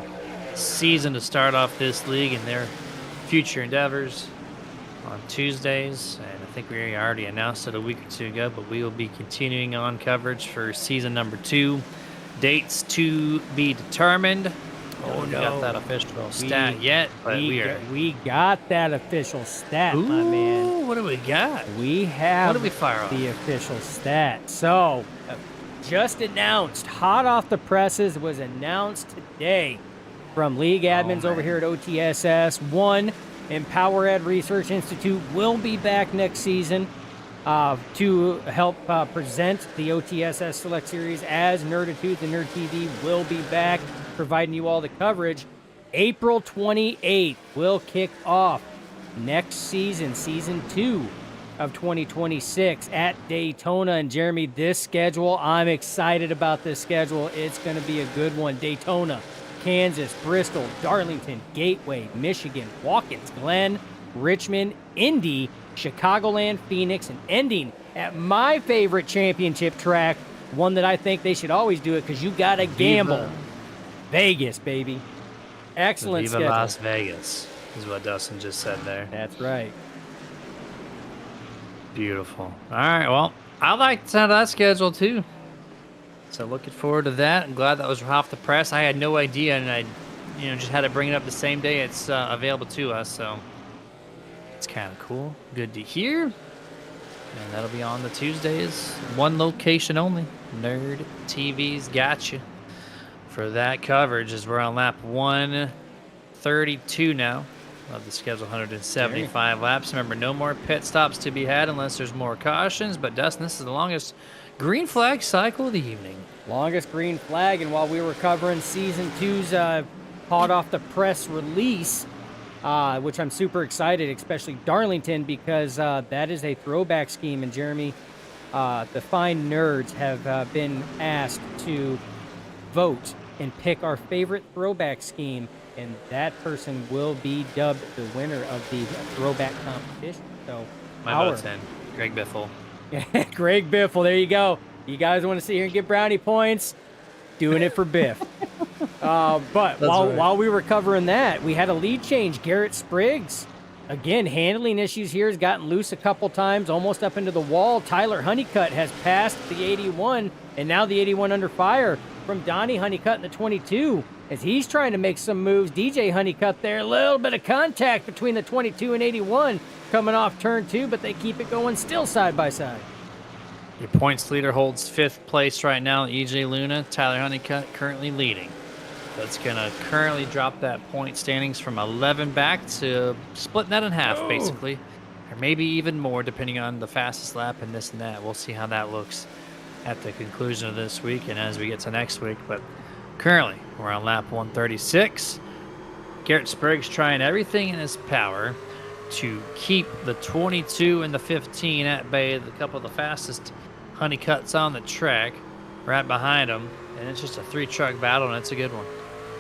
season to start off this league and their future endeavors on Tuesdays. And I think we already announced it a week or 2 ago, but we will be continuing on coverage for season number 2. Dates to be determined. Oh, no. Got that official stat yet, but we got that official stat, my man. What do we got? We have what do we fire off? the official stat. So, just announced, hot off the presses, was announced today from league admins over here at OTSS. One, EmpowerEd Research Institute will be back next season to help present the OTSS Select Series, as Nerditudes and Nerd TV will be back, providing you all the coverage. April 28th will kick off next season, season 2 of 2026 at Daytona. And Jeremy, this schedule, I'm excited about this schedule. It's going to be a good one. Daytona, Kansas, Bristol, Darlington, Gateway, Michigan, Watkins Glen, Richmond, Indy, Chicagoland, Phoenix, and ending at my favorite championship track, one that I think they should always do it because you got to gamble. Vegas, baby. Excellent Viva schedule. Las Vegas is what Dustin just said there. That's right. Beautiful. All right, well, I like the sound of that schedule too. So looking forward to that. I'm glad that was off the press. I had no idea, and I, just had to bring it up the same day it's available to us. So it's kind of cool. Good to hear. And that'll be on the Tuesdays. One location only. Nerd TV's got you for that coverage, as we're on lap 132 now of the schedule, 175 laps. Remember, no more pit stops to be had unless there's more cautions. But Dustin, this is the longest green flag cycle of the evening. Longest green flag, and while we were covering Season 2's hot off the press release, which I'm super excited, especially Darlington, because that is a throwback scheme. And Jeremy, the fine nerds have been asked to vote and pick our favorite throwback scheme, and that person will be dubbed the winner of the throwback competition. So my vote's in. Greg Biffle. Greg Biffle, there you go. You guys want to sit here and get brownie points? Doing it for Biff. But while we were covering that, we had a lead change. Garrett Spriggs, again, handling issues here, has gotten loose a couple times, almost up into the wall. Tyler Honeycutt has passed the 81, and now the 81 under fire from Donnie Honeycutt in the 22, as he's trying to make some moves. DJ Honeycutt there, a little bit of contact between the 22 and 81 coming off turn 2, but they keep it going still side by side. Your points leader holds 5th place right now, EJ Luna. Tyler Honeycutt currently leading. That's going to currently drop that point standings from 11 back to splitting that in half, basically. Or maybe even more, depending on the fastest lap and this and that. We'll see how that looks at the conclusion of this week and as we get to next week. But currently, we're on lap 136. Garrett Spriggs trying everything in his power to keep the 22 and the 15 at bay. A couple of the fastest Honeycutts on the track right behind him. And it's just a 3-truck battle, and it's a good one.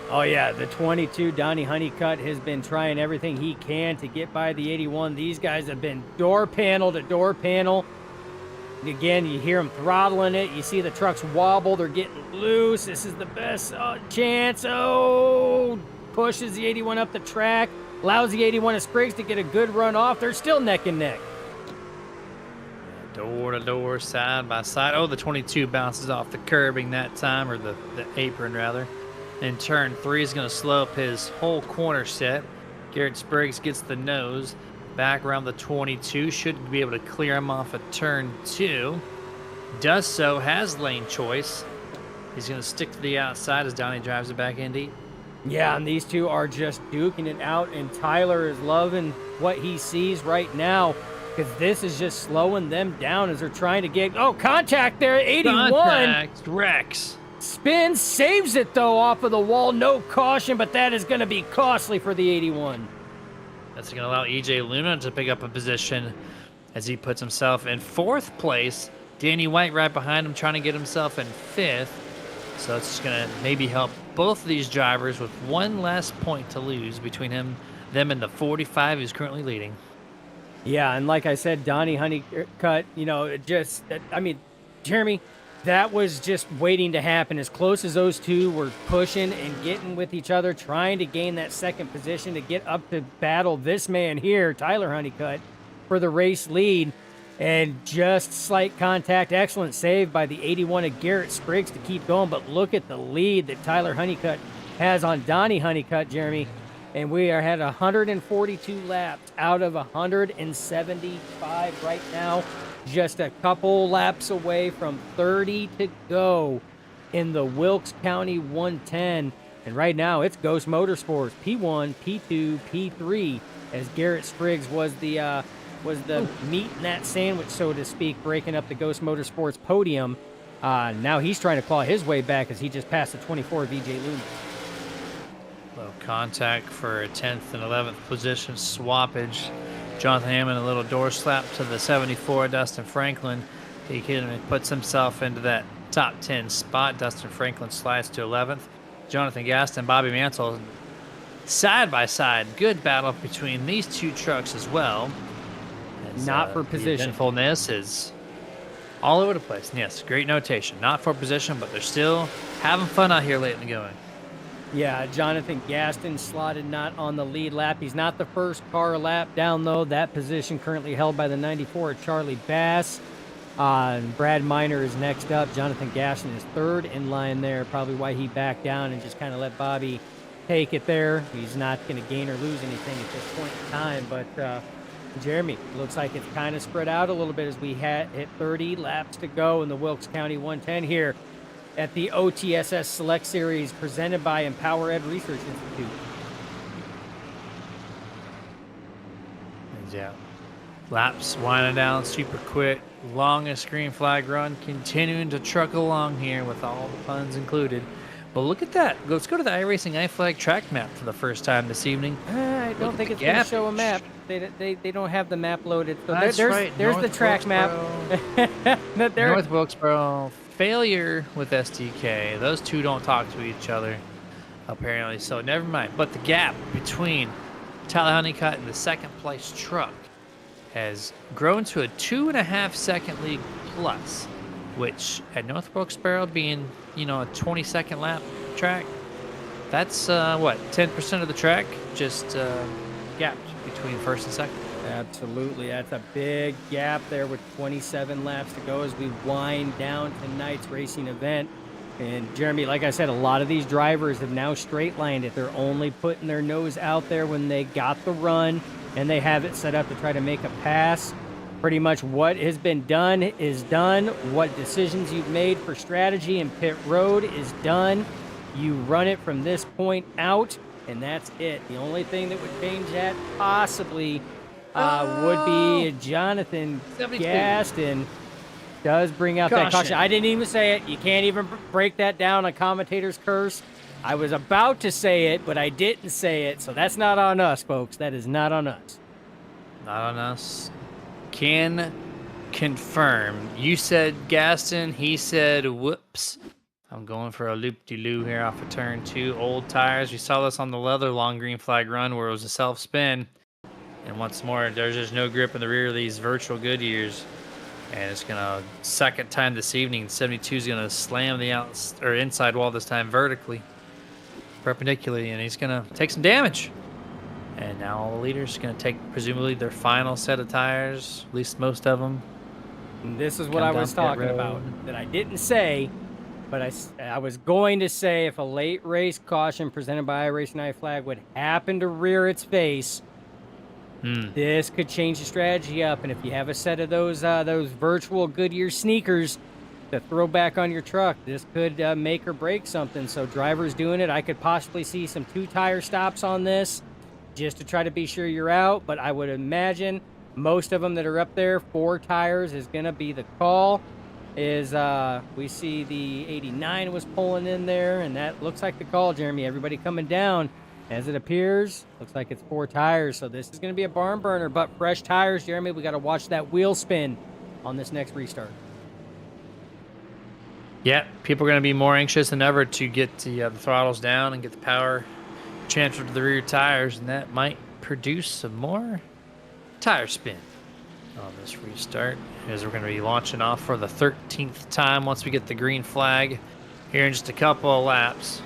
Oh, yeah, the 22, Donnie Honeycutt, has been trying everything he can to get by the 81. These guys have been door panel to door panel. Again, you hear them throttling it. You see the trucks wobble. They're getting loose. This is the best chance. Oh, pushes the 81 up the track. Allows the 81 of Spriggs to get a good run off. They're still neck and neck. Door to door, side by side. Oh, the 22 bounces off the curbing that time, or the apron rather. And turn 3 is going to slow up his whole corner set. Garrett Spriggs gets the nose back around the 22. Should be able to clear him off at turn 2. Does so, has lane choice. He's going to stick to the outside as Donnie drives it back in deep. Yeah, and these two are just duking it out, and Tyler is loving what he sees right now, because this is just slowing them down as they're trying to get... Oh, contact there, 81! Contact, Rex. Spins, saves it, though, off of the wall. No caution, but that is going to be costly for the 81. That's going to allow EJ Luna to pick up a position as he puts himself in 4th place. Danny White right behind him, trying to get himself in 5th. So it's just going to maybe help both of these drivers with one less point to lose between them and the 45 who's currently leading. Yeah, and like I said, Donnie Honeycutt, Jeremy, that was just waiting to happen. As close as those two were pushing and getting with each other, trying to gain that second position to get up to battle this man here, Tyler Honeycutt, for the race lead. And just slight contact, excellent save by the 81 of Garrett Spriggs to keep going. But look at the lead that Tyler Honeycutt has on Donnie Honeycutt, Jeremy, and we are at 142 laps out of 175 right now. Just a couple laps away from 30 to go in the Wilkes County 110. And right now it's Ghost Motorsports P1, P2, P3, as Garrett Spriggs was the meat in that sandwich, so to speak, breaking up the Ghost Motorsports podium. Now he's trying to claw his way back as he just passed the 24 VJ Loomis. Low contact for a 10th and 11th position swappage. Jonathan Hammond, a little door slap to the 74, Dustin Franklin. He puts himself into that top 10 spot. Dustin Franklin slides to 11th. Jonathan Gaston, Bobby Mantle, side by side. Good battle between these two trucks as well. As, not for position. The eventfulness is all over the place. Yes, great notation. Not for position, but they're still having fun out here late in the going. Yeah, Jonathan Gaston slotted not on the lead lap. He's not the first car lap down, though. That position currently held by the 94, Charlie Bass. And Brad Miner is next up. Jonathan Gaston is third in line there. Probably why he backed down and just kind of let Bobby take it there. He's not going to gain or lose anything at this point in time. But Jeremy, looks like it's kind of spread out a little bit as we hit 30 laps to go in the Wilkes County 110 here at the OTSS Select Series presented by Empower Ed Research Institute. Yeah. Laps winding down super quick. Longest green flag run continuing to truck along here with all the puns included. But look at that. Let's go to the iRacing iFlag track map for the first time this evening. I don't think it's going to show a map. They don't have the map loaded. So That's right. There's North the track map. North Wilkesboro, failure with SDK. Those two don't talk to each other, apparently. So never mind. But the gap between Tyler Honeycutt and the second place truck has grown to a 2.5 second lead plus, which at North Wilkesboro being, a 20-second lap track, that's 10% of the track just gapped between first and second. Absolutely. That's a big gap there with 27 laps to go as we wind down tonight's racing event. And Jeremy, like I said, a lot of these drivers have now straight lined it. They're only putting their nose out there when they got the run and they have it set up to try to make a pass. Pretty much what has been done is done. What decisions you've made for strategy and pit road is done. You run it from this point out, and that's it. The only thing that would change that possibly would be Jonathan 72. Gaston does bring out that caution. I didn't even say it. You can't even break that down on commentator's curse. I was about to say it, but I didn't say it, so that's not on us, folks. That is not on us. Not on us. Can confirm. You said Gaston. He said whoops. I'm going for a loop-de-loo here off of turn 2. Old tires. We saw this on the leather long green flag run where it was a self-spin. And once more, there's just no grip in the rear of these virtual Goodyears. And it's going to, second time this evening, 72 is going to slam the inside wall this time vertically, perpendicularly, and he's going to take some damage. And now all the leaders are going to take presumably their final set of tires, at least most of them. And this is what I was talking about that I didn't say, but I was going to say if a late race caution presented by iRacing iFlag would happen to rear its face, this could change the strategy up. And if you have a set of those virtual Goodyear sneakers to throw back on your truck, this could make or break something. So drivers doing it, I could possibly see some 2-tire stops on this just to try to be sure you're out. But I would imagine most of them that are up there, 4 tires is going to be the call. We see the 89 was pulling in there, and that looks like the call, Jeremy. Everybody coming down. As it appears, looks like it's 4 tires, so this is going to be a barn burner. But fresh tires, Jeremy, we got to watch that wheel spin on this next restart. Yeah, people are going to be more anxious than ever to get the throttles down and get the power transferred to the rear tires, and that might produce some more tire spin on this restart, as we're going to be launching off for the 13th time once we get the green flag here in just a couple of laps.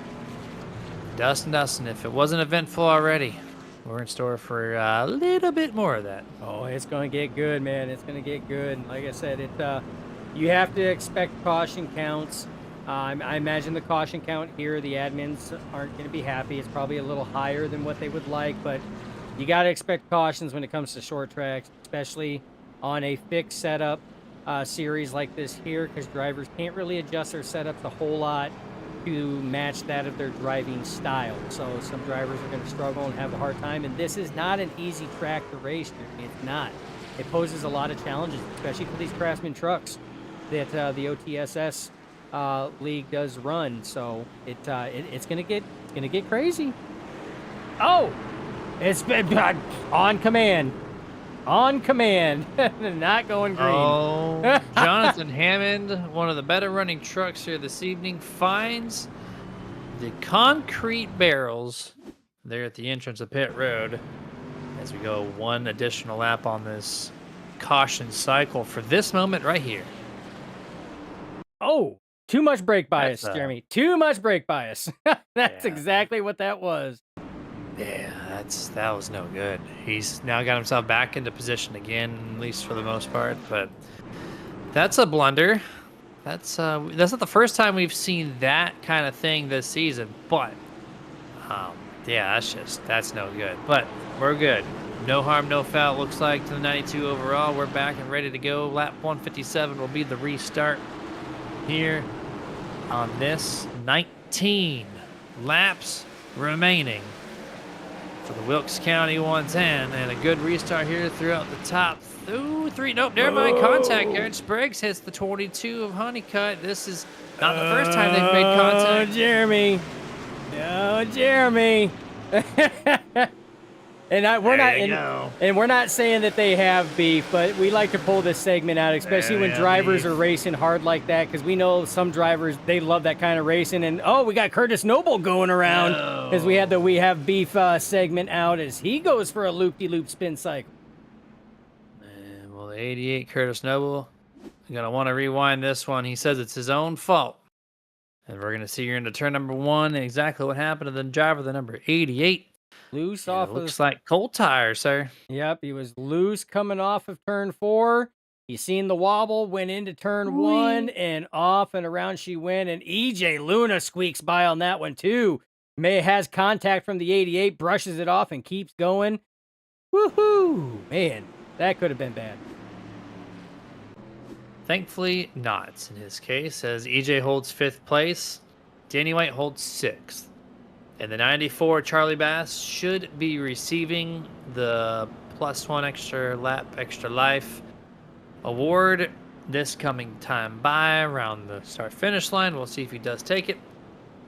Dustin, if it wasn't eventful already, we're in store for a little bit more of that. Oh, it's going to get good, man. It's going to get good. Like I said, you have to expect caution counts. I imagine the caution count here, the admins aren't going to be happy. It's probably a little higher than what they would like, but you got to expect cautions when it comes to short tracks, especially on a fixed setup series like this here, because drivers can't really adjust their setups a whole lot to match that of their driving style. So some drivers are going to struggle and have a hard time, and this is not an easy track to race. It's not. It poses a lot of challenges, especially for these Craftsman trucks that the OTSS league does run. So it's gonna get crazy. Oh, it's been on command, not going green. Oh, Jonathan Hammond, one of the better running trucks here this evening, finds the concrete barrels there at the entrance of pit road as we go one additional lap on this caution cycle for this moment right here. Oh, too much brake bias, Jeremy. Too much brake bias. That's exactly what that was. Yeah, that was no good. He's now got himself back into position again, at least for the most part. But that's a blunder. That's not the first time we've seen that kind of thing this season. But yeah, that's no good. But we're good. No harm, no foul. Looks like to the 92 overall. We're back and ready to go. Lap 157 will be the restart here on this 19 laps remaining for the Wilkes County 110, and a good restart here throughout the top 3. Nope, never mind. Contact. Aaron Spriggs hits the 22 of Honeycutt. This is not the first time they've made contact. Oh, Jeremy. And we're not saying that they have beef, but we like to pull this segment out, especially when drivers are racing hard like that, because we know some drivers, they love that kind of racing. And we got Curtis Noble going around as we had the We Have Beef segment out as he goes for a loop-de-loop spin cycle. And well, the 88 Curtis Noble, you're gonna want to rewind this one. He says it's his own fault, and we're gonna see here into turn number 1 exactly what happened to the driver, the number 88. Loose Yeah, off looks like cold tire, sir. Yep, he was loose coming off of turn 4. He seen the wobble, went into turn 1, and off and around she went. And EJ Luna squeaks by on that one too. Has contact from the 88, brushes it off, and keeps going. Woohoo! Man, that could have been bad. Thankfully, not in his case, as EJ holds 5th place. Danny White holds 6th. And the 94 Charlie Bass should be receiving the +1 extra lap, extra life award this coming time by around the start-finish line. We'll see if he does take it,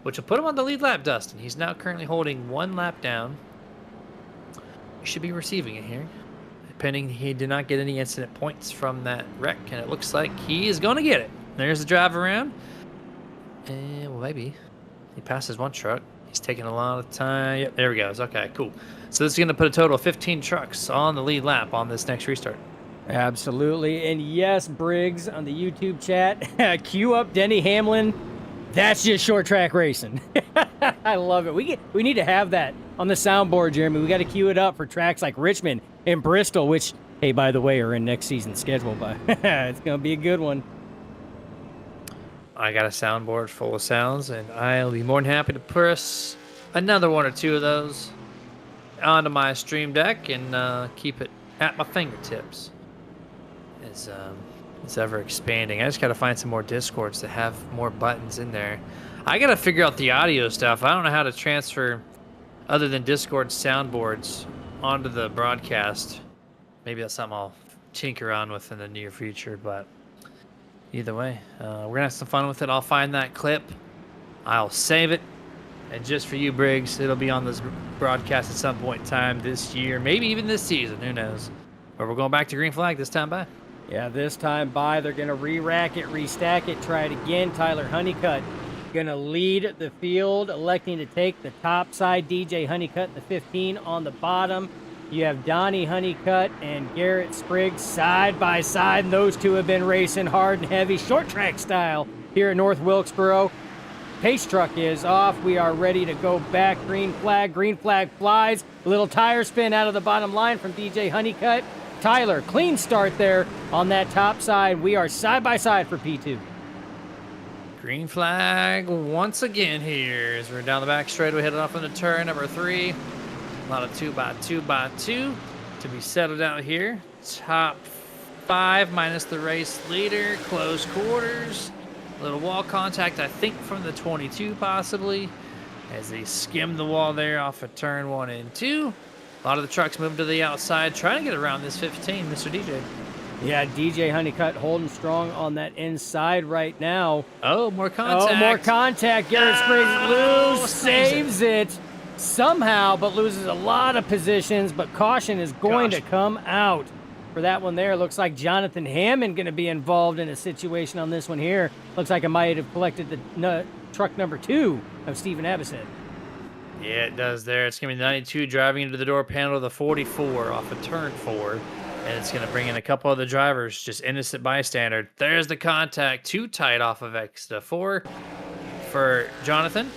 which will put him on the lead lap, Dustin. He's now currently holding 1 lap down. He should be receiving it here, depending he did not get any incident points from that wreck, and it looks like he is going to get it. There's the drive around. And, well, maybe. He passes 1 truck. He's taking a lot of time. Yep, there he goes. Okay, cool. So this is going to put a total of 15 trucks on the lead lap on this next restart. Absolutely. And yes, Briggs on the YouTube chat, cue up Denny Hamlin. That's just short track racing. I love it. We need to have that on the soundboard, Jeremy. We got to cue it up for tracks like Richmond and Bristol, which, hey, by the way, are in next season's schedule. But it's going to be a good one. I got a soundboard full of sounds, and I'll be more than happy to press another 1 or 2 of those onto my stream deck and keep it at my fingertips. It's ever expanding. I just got to find some more Discords to have more buttons in there. I got to figure out the audio stuff. I don't know how to transfer other than Discord soundboards onto the broadcast. Maybe that's something I'll tinker on with in the near future, but either way, we're going to have some fun with it. I'll find that clip. I'll save it. And just for you, Briggs, it'll be on this broadcast at some point in time this year, maybe even this season. Who knows? But we're going back to green flag this time by. Yeah, this time by, they're going to re-rack it, restack it, try it again. Tyler Honeycutt going to lead the field, electing to take the top side. DJ Honeycutt in the 15 on the bottom. You have Donnie Honeycutt and Garrett Spriggs side by side, and those two have been racing hard and heavy, short track style here at North Wilkesboro. Pace truck is off. We are ready to go back. Green flag flies. A little tire spin out of the bottom line from DJ Honeycutt. Tyler, clean start there on that top side. We are side by side for P2. Green flag once again here as we're down the back straightaway, headed off into turn number 3. A lot of 2x2x2 to be settled out here. Top 5 minus the race leader. Close quarters. Little wall contact, I think, from the 22 possibly, as they skim the wall there off of turn 1 and 2. A lot of the trucks moving to the outside, trying to get around this 15, Mr. DJ. Yeah, DJ Honeycutt holding strong on that inside right now. Oh, more contact. Oh, more contact. Garrett Spriggs saves it somehow, but loses a lot of positions. But caution is going to come out for that one there. Looks like Jonathan Hammond going to be involved in a situation on this one here. Looks like I might have collected the truck number 2 of Stephen Abbasid. Yeah, it does there. It's going to be 92 driving into the door panel of the 44 off of turn 4. And it's going to bring in a couple other drivers, just innocent bystander. There's the contact, too tight off of extra 4 for Jonathan.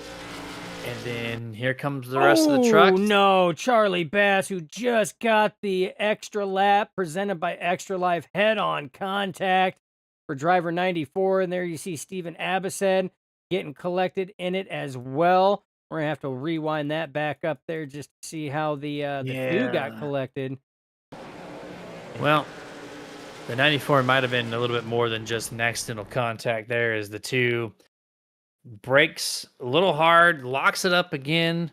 And then here comes the rest of the truck. Oh, no. Charlie Bass, who just got the extra lap presented by Extra Life head-on contact for driver 94. And there you see Stephen Abbasid getting collected in it as well. We're going to have to rewind that back up there just to see how the 2 got collected. Well, the 94 might have been a little bit more than just an accidental contact there, as the 2 brakes a little hard, locks it up again.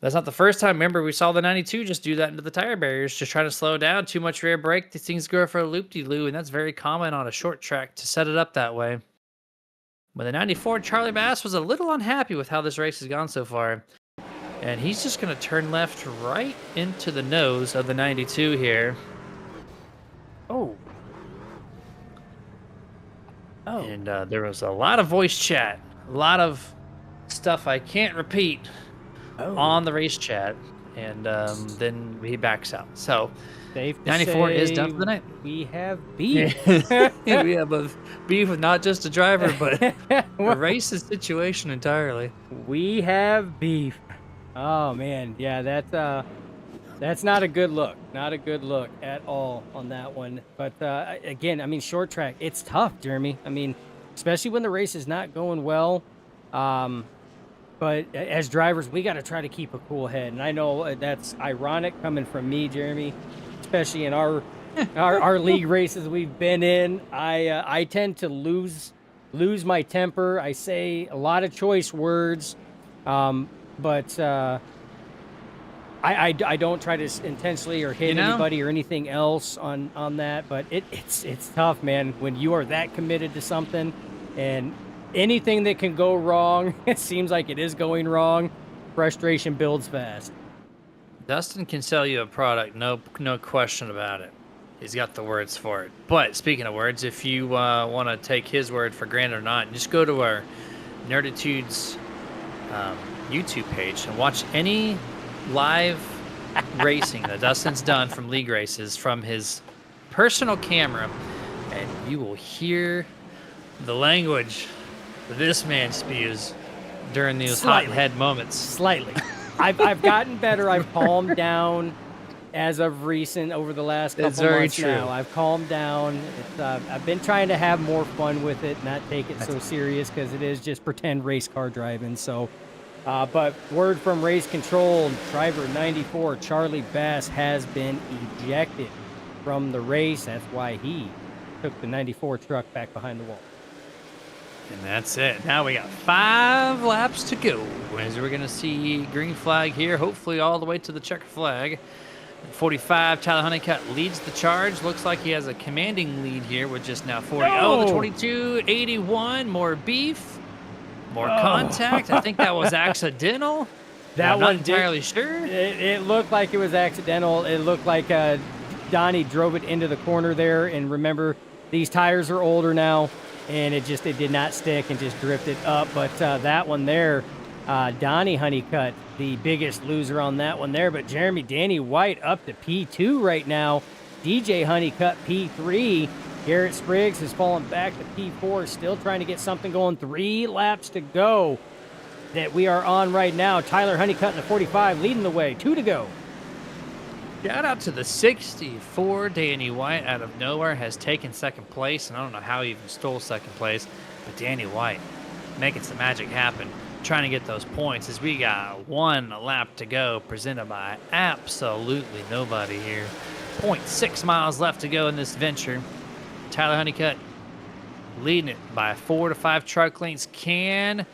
That's not the first time. Remember, we saw the 92 just do that into the tire barriers, just trying to slow down. Too much rear brake. These things go for a loop-de-loo, and that's very common on a short track to set it up that way. But the 94, Charlie Bass was a little unhappy with how this race has gone so far. And he's just going to turn left right into the nose of the 92 here. Oh. And there was a lot of voice chat, a lot of stuff I can't repeat on the race chat, and then he backs out. So, Safe to 94 is say done for the night. We have beef. We have a beef with not just a driver, but a race's situation entirely. We have beef. Oh man, yeah, that's not a good look. Not a good look at all on that one. But again, I mean, short track, it's tough, Jeremy. I mean, especially when the race is not going well. But as drivers, we got to try to keep a cool head. And I know that's ironic coming from me, Jeremy, especially in our league races we've been in. I tend to lose my temper. I say a lot of choice words, but I don't try to intentionally or hit anybody or anything else on that. But it's tough, man, when you are that committed to something and anything that can go wrong, it seems like it is going wrong. Frustration builds fast. Dustin can sell you a product, no question about it. He's got the words for it. But speaking of words, if you want to take his word for granted or not, just go to our Nerditudes YouTube page and watch any live racing that Dustin's done from league races from his personal camera, and you will hear the language that this man spews during these hot head moments. Slightly. I've gotten better. I've calmed down as of recent over the last couple months now. I've calmed down. I've been trying to have more fun with it, not take it so serious, because it is just pretend race car driving. So, but word from race control, driver 94, Charlie Bass, has been ejected from the race. That's why he took the 94 truck back behind the wall. And that's it. Now we got 5 laps to go, as we're going to see green flag here, hopefully all the way to the checker flag. 45, Tyler Honeycutt leads the charge. Looks like he has a commanding lead here with just now 40. Oh, the 22, 81, more beef, more contact. I think that was accidental. I'm not entirely sure. It looked like it was accidental. It looked like Donnie drove it into the corner there. And remember, these tires are older now, and it did not stick and just drifted up. But that one there, Donnie Honeycutt, the biggest loser on that one there. But Jeremy, Danny White up to P2 right now. DJ Honeycutt P3. Garrett Spriggs has fallen back to P4, still trying to get something going. 3 laps to go that we are on right now. Tyler Honeycutt in the 45 leading the way. 2 to go. Shout out to the 64. Danny White out of nowhere has taken second place, and I don't know how he even stole second place. But Danny White making some magic happen, trying to get those points as we got 1 lap to go, presented by absolutely nobody here. 0.6 miles left to go in this venture. Tyler Honeycutt leading it by 4 to 5 truck lengths. Can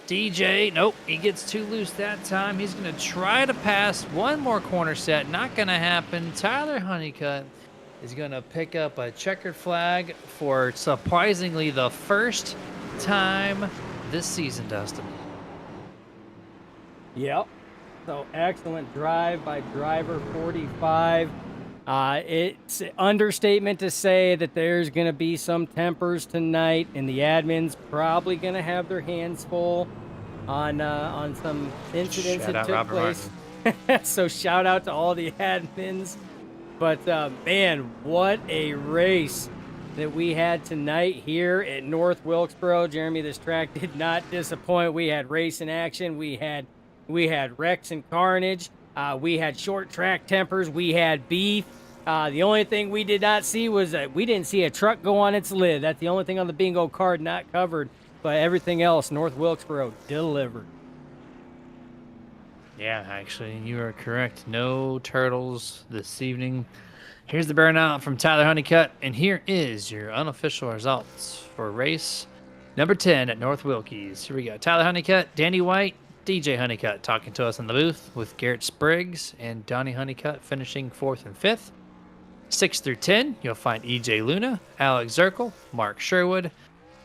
DJ, nope, he gets too loose that time. He's going to try to pass one more corner set. Not going to happen. Tyler Honeycutt is going to pick up a checkered flag for surprisingly the first time this season, Dustin. Yep. So excellent drive by driver 45. It's an understatement to say that there's going to be some tempers tonight, and the admin's probably going to have their hands full on some incidents Shout that out took Robert place. So shout out to all the admins. But man, what a race that we had tonight here at North Wilkesboro. Jeremy, this track did not disappoint. We had race in action. We had wrecks and carnage. We had short track tempers. We had beef. The only thing we did not see was that we didn't see a truck go on its lid. That's the only thing on the bingo card not covered. But everything else, North Wilkesboro delivered. Yeah, actually, you are correct. No turtles this evening. Here's the burnout from Tyler Honeycutt, and here is your unofficial results for race number 10 at North Wilkies. Here we go. Tyler Honeycutt, Danny White, DJ Honeycutt talking to us in the booth with Garrett Spriggs and Donnie Honeycutt finishing 4th and 5th. 6 through 10, you'll find EJ Luna, Alex Zirkle, Mark Sherwood,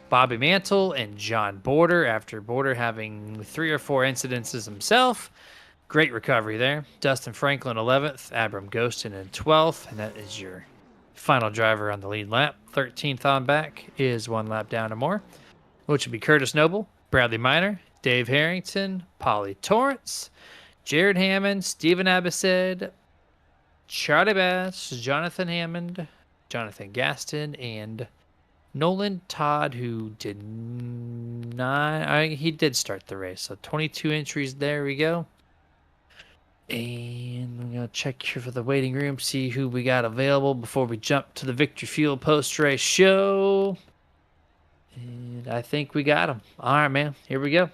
Bobby Mantle, and John Border, after Border having 3 or 4 incidences himself. Great recovery there. Dustin Franklin 11th, Abram Ghostin in 12th, and that is your final driver on the lead lap. 13th on back is 1 lap down or more, which would be Curtis Noble, Bradley Miner, Dave Harrington, Polly Torrance, Jared Hammond, Stephen Abbasid, Charlie Bass, Jonathan Hammond, Jonathan Gaston, and Nolan Todd, who did not, he did start the race. So 22 entries, there we go. And I'm going to check here for the waiting room, see who we got available before we jump to the Victory Fuel post-race show. And I think we got him. All right, man. Here we go.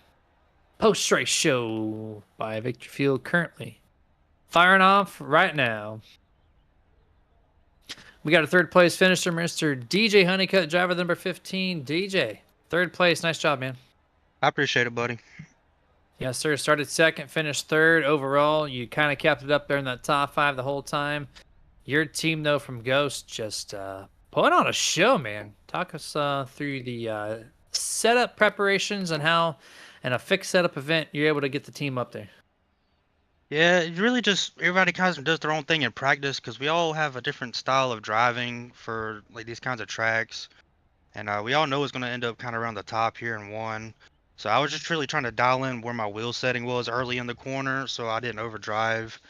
Post-race show by Victory Fuel currently firing off right now. We got a 3rd place finisher, Mr. DJ Honeycutt, driver number 15. DJ, 3rd place. Nice job, man. I appreciate it, buddy. Yes, sir. Started 2nd, finished 3rd overall. You kind of kept it up there in that top 5 the whole time. Your team, though, from Ghost, just put on a show, man. Talk us through the setup preparations and how, in a fixed setup event, you're able to get the team up there. Yeah, it really just everybody kind of does their own thing in practice because we all have a different style of driving for like these kinds of tracks, and we all know it's going to end up kind of around the top here in 1. So I was just really trying to dial in where my wheel setting was early in the corner, so I didn't overdrive,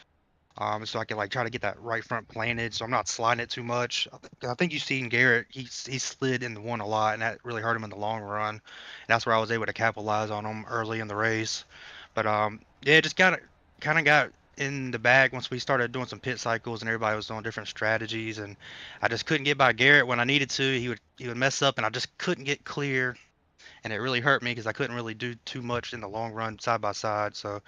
so I could like try to get that right front planted, so I'm not sliding it too much. I think you've seen Garrett; he slid in the 1 a lot, and that really hurt him in the long run. And that's where I was able to capitalize on him early in the race. But yeah, just kind of got in the bag once we started doing some pit cycles and everybody was doing different strategies, and I just couldn't get by Garrett when I needed to. He would mess up and I just couldn't get clear, and it really hurt me because I couldn't really do too much in the long run side by side. So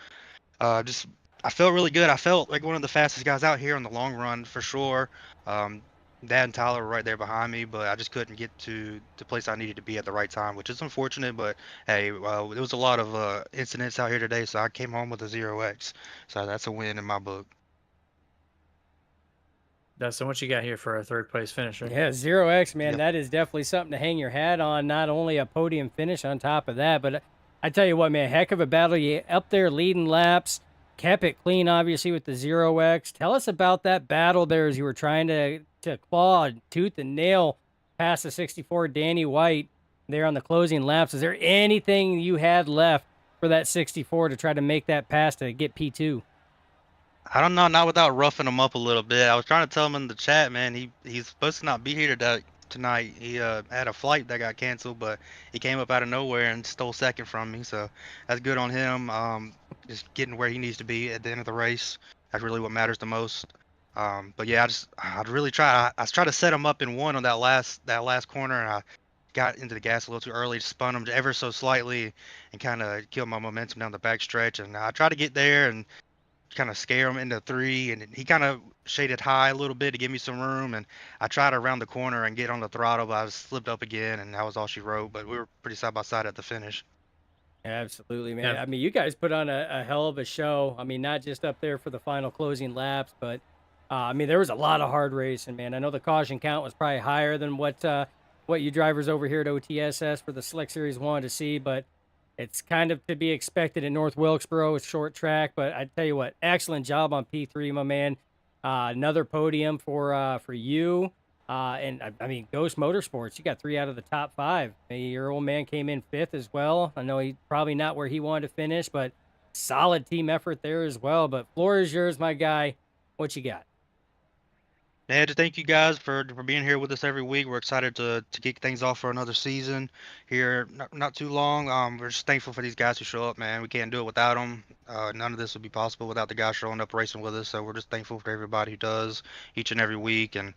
just I felt really good. I felt like one of the fastest guys out here on the long run for sure. Dad and Tyler were right there behind me, but I just couldn't get to the place I needed to be at the right time, which is unfortunate. But hey, there was a lot of incidents out here today, so I came home with a 0x. So that's a win in my book. Dustin, what you got here for our 3rd place finisher? Yeah, 0x, man. Yep. That is definitely something to hang your hat on. Not only a podium finish on top of that, but I tell you what, man, heck of a battle. You up there leading laps, kept it clean, obviously, with the 0x. Tell us about that battle there as you were trying to claw tooth and nail past the 64 Danny White there on the closing laps. Is there anything you had left for that 64 to try to make that pass to get P2? I don't know, not without roughing him up a little bit. I was trying to tell him in the chat, man, he's supposed to not be here tonight. He had a flight that got canceled, but he came up out of nowhere and stole 2nd from me. So that's good on him. Just getting where he needs to be at the end of the race. That's really what matters the most. But yeah, I'd really try. I tried to set him up in 1 on that last corner, and I got into the gas a little too early, spun them ever so slightly, and kind of killed my momentum down the back stretch. And I tried to get there and kind of scare him into three, and he kind of shaded high a little bit to give me some room. And I tried to round the corner and get on the throttle, but I was slipped up again, and that was all she wrote. But we were pretty side by side at the finish. Absolutely, man. Yeah. I mean, you guys put on a hell of a show. I mean, not just up there for the final closing laps, but I mean, there was a lot of hard racing, man. I know the caution count was probably higher than what you drivers over here at OTSS for the Select Series wanted to see, but it's kind of to be expected in North Wilkesboro. It's short track, but I tell you what, excellent job on P3, my man. Another podium for you. And I mean, Ghost Motorsports, you got 3 out of the top 5. Your old man came in 5th as well. I know he's probably not where he wanted to finish, but solid team effort there as well. But floor is yours, my guy. What you got? Yeah, just thank you guys for being here with us every week. We're excited to kick things off for another season here, not too long. We're just thankful for these guys who show up, man. We can't do it without them. None of this would be possible without the guys showing up racing with us. So we're just thankful for everybody who does each and every week, and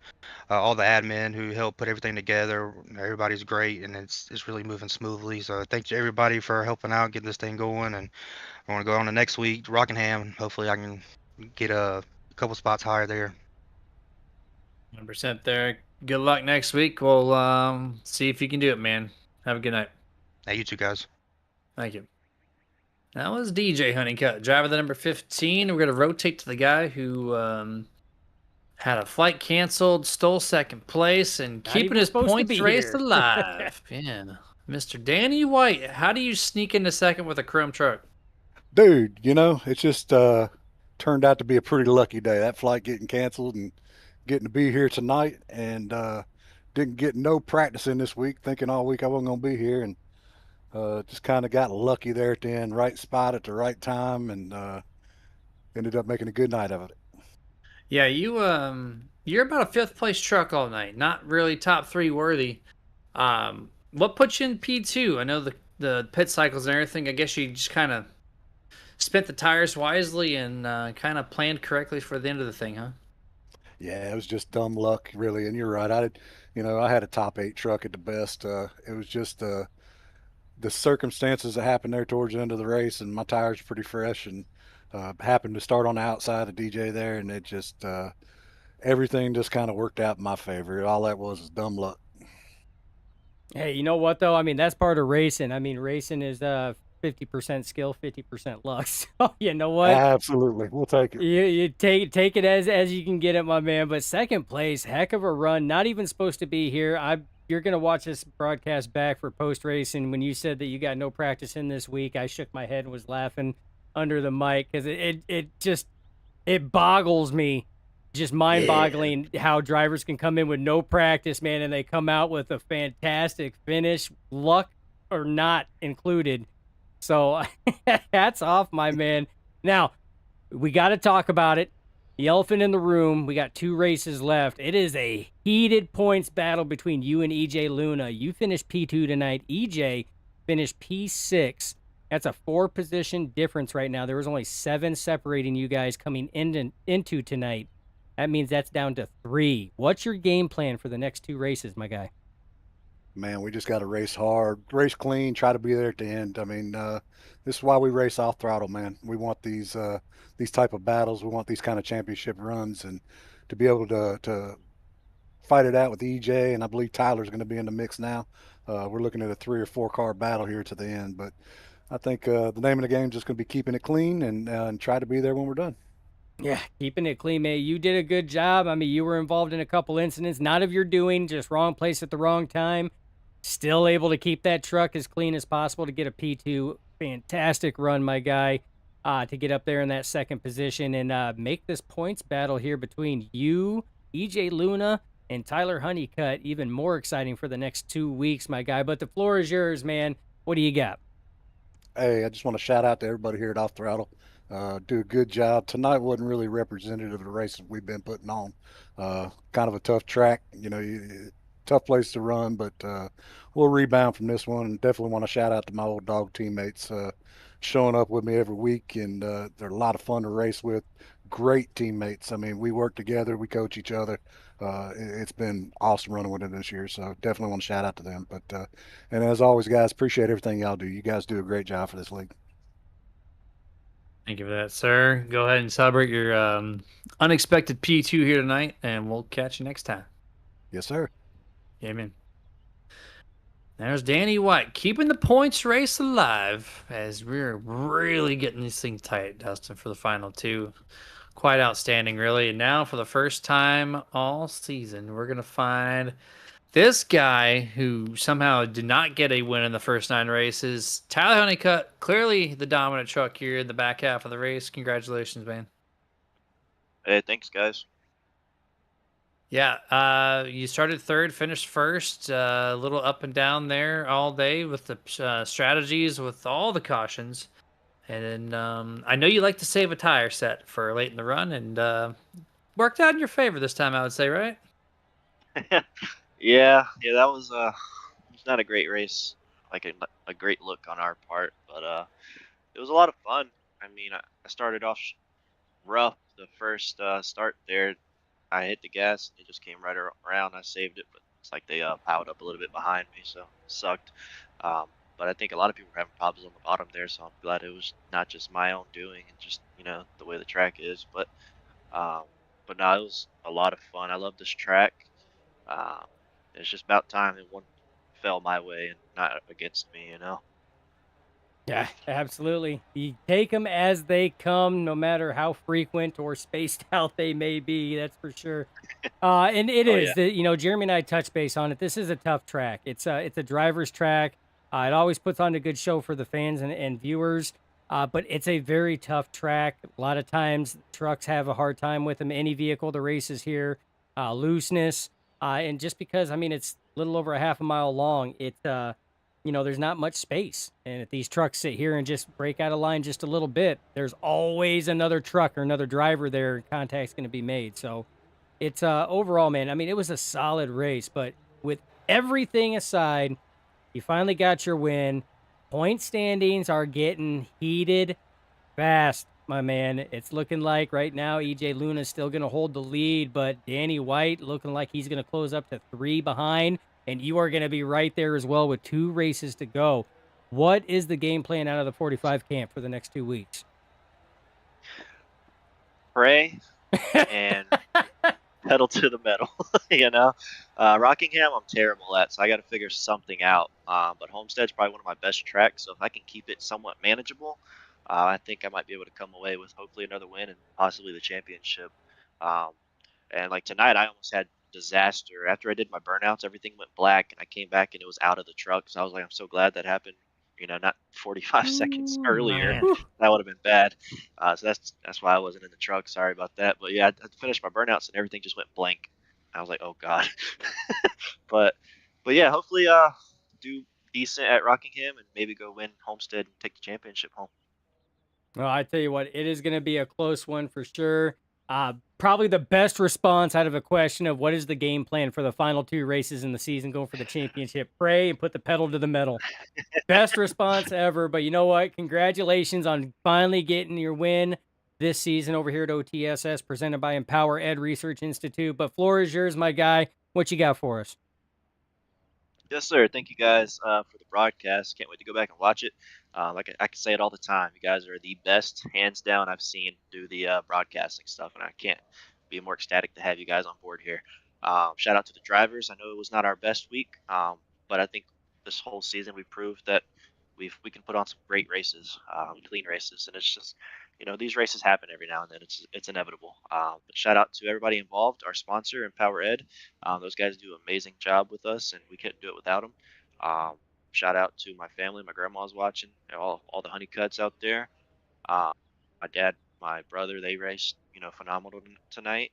all the admin who help put everything together. Everybody's great, and it's really moving smoothly. So thanks to everybody for helping out, getting this thing going. And I want to go on to next week, Rockingham, and hopefully I can get a couple spots higher there. 100% there. Good luck next week. We'll see if you can do it, man. Have a good night. Hey, you two guys. Thank you. That was DJ Honeycutt, driver the number 15. We're going to rotate to the guy who had a flight canceled, stole second place, and Not keeping even his supposed to points be race here. alive. Yeah. Mr. Danny White, how do you sneak into second with a chrome truck? Dude, it's just turned out to be a pretty lucky day. That flight getting canceled and getting to be here tonight, and didn't get no practice in this week, thinking all week I wasn't going to be here, and just kind of got lucky there at the end, right spot at the right time, and ended up making a good night of it. Yeah, you're about a 5th place truck all night. Not really top 3 worthy. What put you in P2? I know the pit cycles and everything. I guess you just kind of spent the tires wisely and kind of planned correctly for the end of the thing, huh? Yeah, it was just dumb luck, really. And you're right. I had a top 8 truck at the best. It was just the circumstances that happened there towards the end of the race, and my tires were pretty fresh, and happened to start on the outside of DJ there, and it just everything just kind of worked out in my favor. All that was dumb luck. Hey, you know what though? I mean, that's part of racing. I mean, racing is 50% skill, 50% luck. So you know what? Absolutely, we'll take it. You take it as you can get it, my man. But second place, heck of a run. Not even supposed to be here. You're gonna watch this broadcast back for post racing. When you said that you got no practice in this week, I shook my head and was laughing under the mic because it boggles me, just mind boggling how drivers can come in with no practice, man, and they come out with a fantastic finish, luck or not included. So hats off, my man. Now, we got to talk about it. The elephant in the room. We got 2 races left. It is a heated points battle between you and EJ Luna. You finished P2 tonight. EJ finished P6. That's a 4-position difference right now. There was only 7 separating you guys coming into tonight. That means that's down to 3. What's your game plan for the next 2 races, my guy? Man, we just got to race hard, race clean, try to be there at the end. I mean, this is why we race off throttle, man. We want these type of battles. We want these kind of championship runs, and to be able to fight it out with EJ, and I believe Tyler's going to be in the mix now. We're looking at a 3 or 4 car battle here to the end, but I think the name of the game is just going to be keeping it clean and try to be there when we're done. Yeah, keeping it clean, man. You did a good job. I mean, you were involved in a couple incidents, not of your doing, just wrong place at the wrong time. Still able to keep that truck as clean as possible to get a P2. Fantastic run, my guy, to get up there in that second position and make this points battle here between you, EJ Luna, and Tyler Honeycutt even more exciting for the next 2 weeks, my guy. But the floor is yours, man. What do you got? Hey, I just want to shout out to everybody here at Off Throttle. Do a good job. Tonight wasn't really representative of the races we've been putting on. Kind of a tough track, tough place to run, but we'll rebound from this one. And definitely want to shout out to my old dog teammates. showing up with me every week, and they're a lot of fun to race with. Great teammates. I mean, we work together, we coach each other. It's been awesome running with them this year, so definitely want to shout out to them. But and as always, guys, appreciate everything y'all do. You guys do a great job for this league. Thank you for that, sir. Go ahead and celebrate your unexpected P2 here tonight, and we'll catch you next time. Yes, sir. Amen. There's Danny White keeping the points race alive as we're really getting these things tight, Dustin, for the final two. Quite outstanding, really. And now, for the first time all season, we're going to find this guy who somehow did not get a win in the first 9 races. Tyler Honeycutt, clearly the dominant truck here in the back half of the race. Congratulations, man. Hey, thanks, guys. Yeah, you started third, finished first. A little up and down there all day with the strategies, with all the cautions. And then I know you like to save a tire set for late in the run, and worked out in your favor this time, I would say, right? Yeah, that was it was not a great race, like a great look on our part, but it was a lot of fun. I mean, I started off rough the first start there. I hit the gas, and it just came right around. I saved it, but it's like they piled up a little bit behind me, so it sucked. Um, but I think a lot of people were having problems on the bottom there, so I'm glad it was not just my own doing and just the way the track is. Um, but no, it was a lot of fun. I love this track. Um, it's just about time that one fell my way and not against me. Yeah, absolutely. You take them as they come, no matter how frequent or spaced out they may be. That's for sure. And it Oh is yeah. that Jeremy and I touched base on it. This is a tough track. It's a driver's track. It always puts on a good show for the fans and viewers. But it's a very tough track. A lot of times trucks have a hard time with them. Any vehicle the races here, looseness, and just because it's a little over a half a mile long, there's not much space. And if these trucks sit here and just break out of line just a little bit, there's always another truck or another driver there, and contact's going to be made. So it's overall, man, it was a solid race, but with everything aside, you finally got your win. Point standings are getting heated fast, my man. It's looking like right now EJ Luna's still going to hold the lead, but Danny White looking like he's going to close up to 3 behind, and you are going to be right there as well with 2 races to go. What is the game plan out of the 45 camp for the next 2 weeks? Pray and pedal to the metal. Rockingham I'm terrible at, so I got to figure something out. But Homestead's probably one of my best tracks, so if I can keep it somewhat manageable, I think I might be able to come away with hopefully another win and possibly the championship. Um, and like tonight, I almost had disaster. After I did my burnouts, everything went black, and I came back and it was out of the truck. So I was like, I'm so glad that happened. Not 45 seconds Ooh, earlier. man. That would have been bad. So that's why I wasn't in the truck. Sorry about that. But yeah, I finished my burnouts and everything just went blank. I was like, oh god. but but yeah, hopefully do decent at Rockingham and maybe go win Homestead and take the championship home. Well, I tell you what, it is going to be a close one for sure. Probably the best response out of a question of what is the game plan for the final 2 races in the season going for the championship. Pray and put the pedal to the metal. Best response ever. But you know what? Congratulations on finally getting your win this season over here at OTSS, presented by Empower Ed Research Institute. But floor is yours, my guy. What you got for us? Yes, sir. Thank you guys for the broadcast. Can't wait to go back and watch it. Like I can say it all the time. You guys are the best, hands down, I've seen do the broadcasting stuff, and I can't be more ecstatic to have you guys on board here. Shout out to the drivers. I know it was not our best week, but I think this whole season we proved that we can put on some great races, clean races, and it's just these races happen every now and then. It's inevitable. But shout out to everybody involved, our sponsor, Empower Ed. Those guys do an amazing job with us, and we couldn't do it without them. Shout out to my family. My grandma's watching. All the Honeycutts out there. Uh, my dad, my brother, they raced phenomenal tonight,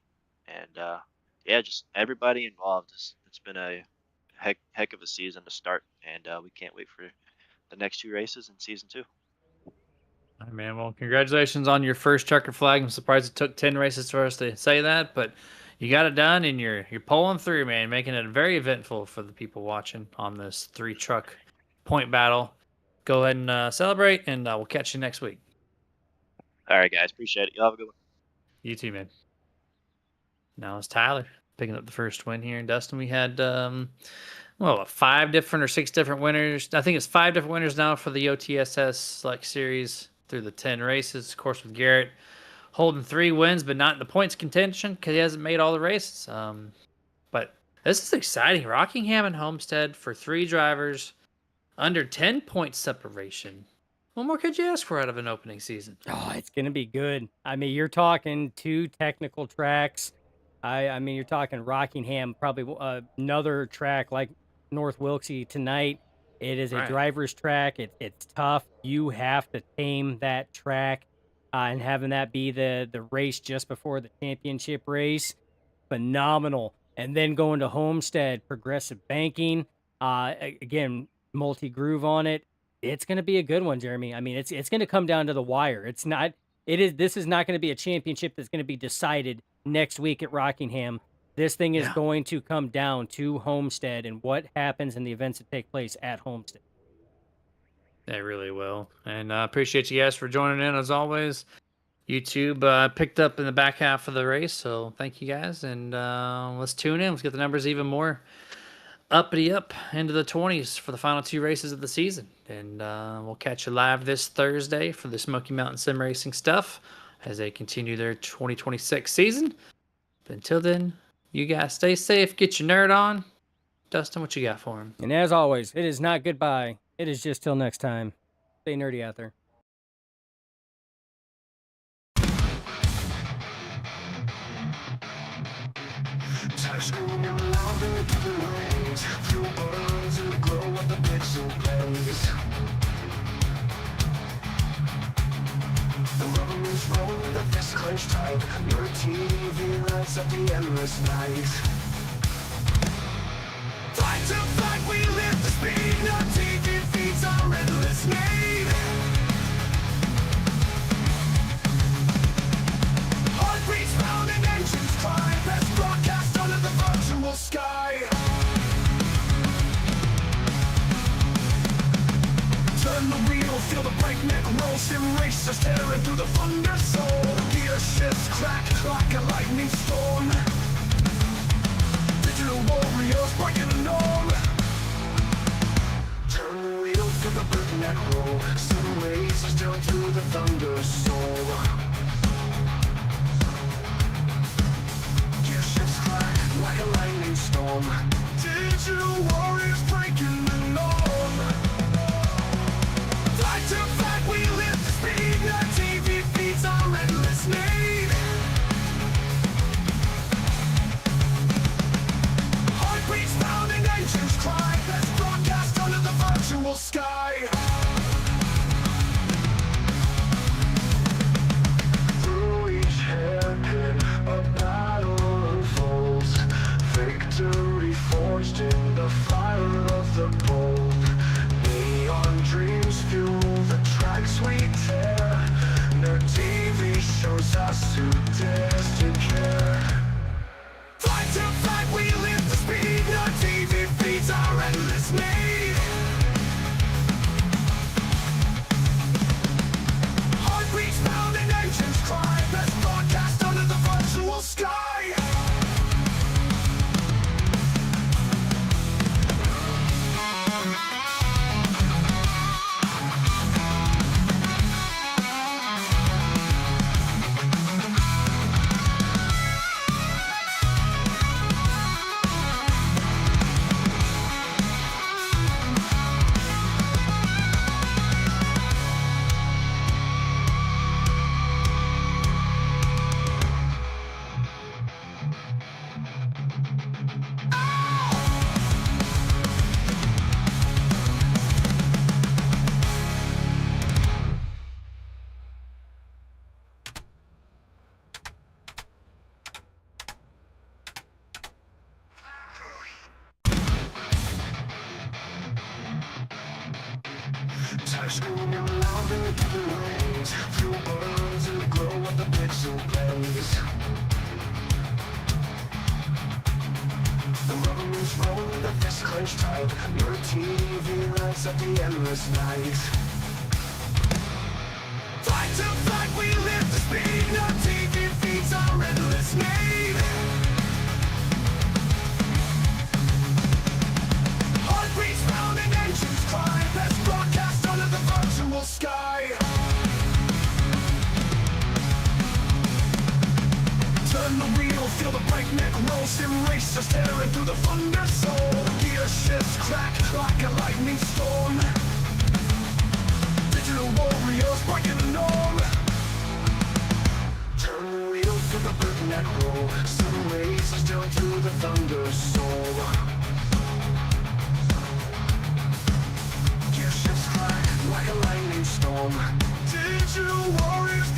and yeah, just everybody involved. It's been a heck of a season to start, and we can't wait for the next 2 races in season 2. All right, man. Well, congratulations on your first checker flag. I'm surprised it took 10 races for us to say that, but you got it done, and you're pulling through, man, making it very eventful for the people watching on this 3 truck point battle. go ahead and celebrate, and we'll catch you next week. All right, guys. Appreciate it. Y'all have a good one. You too, man. Now it's Tyler picking up the first win here. And Dustin, we had, 5 different or 6 different winners. I think it's 5 different winners now for the OTSS Select Series through the 10 races. Of course, with Garrett holding 3 wins, but not in the points contention because he hasn't made all the races. But this is exciting. Rockingham and Homestead for 3 drivers, under 10 point separation. What more could you ask for out of an opening season? Oh, it's going to be good. I mean, you're talking 2 technical tracks. I mean, you're talking Rockingham, probably another track like North Wilkesboro tonight. It is a Right. driver's track. It's tough. You have to tame that track, and having that be the race just before the championship race, phenomenal. And then going to Homestead, progressive banking, again, multi-groove on it. It's going to be a good one, Jeremy. I mean, it's going to come down to the wire. This is not going to be a championship that's going to be decided next week at Rockingham. This thing is going to come down to Homestead and what happens in the events that take place at Homestead. They really will. And I appreciate you guys for joining in as always. YouTube picked up in the back half of the race, so thank you guys. And let's tune in. Let's get the numbers even more uppity up into the 20s for the final 2 races of the season. And we'll catch you live this Thursday for the Smoky Mountain Sim Racing stuff as they continue their 2026 season. But until then, you guys stay safe, get your nerd on. Dustin, what you got for him? And as always, it is not goodbye. It is just till next time. Stay nerdy out there. The rubber is rolling, the fist clenched tight. Your TV lights up the endless night. Fight to fight, we live the speed. No TV feeds our endless need. Heartbeats pound and engines climb. Best broadcast under the virtual sky. Turn the wheel, feel the breakneck roll. Sim racers tearing through the thunder soul. Gear shifts crack like a lightning storm. Digital warriors breaking the norm. Turn the wheel, feel the breakneck roll. Sim racers tearing through the thunder soul. Gear shifts crack like a lightning storm. Digital warriors breaking the norm. Fight to fight, we live the speed. No TV feeds our endless need. Heartbeats pound and engines cry. Best broadcast under the virtual sky. Through each hairpin, a battle unfolds. Victory forged in the fire of the bold. Neon dreams fuel the tracks we tear. No TV shows us who dares to care. Fight to fight, we live the speed. No TV feeds our endless need. Heartbeats pound and engines cry. Best broadcast under the virtual sky. Touchscreen and loud in the rains. Fuel burns in the glow of the pixel blaze. The rubber is rolling, the fist clenched tight. Your TV lights up the endless night. Fight to fight, we live to speed. No TV feeds our endless need. Heartbeats round and engines cry. Let's broadcast under the virtual sky. Turn the wheel, feel the breakneck roll. Sim racers tearing through the thunder soul. Gear shifts crack like a lightning storm. Digital warriors breaking the norm. Turn the wheel, feel the breakneck roll. Sim racers tearing through the thunder soul. Gear shifts crack like a lightning storm. Digital warriors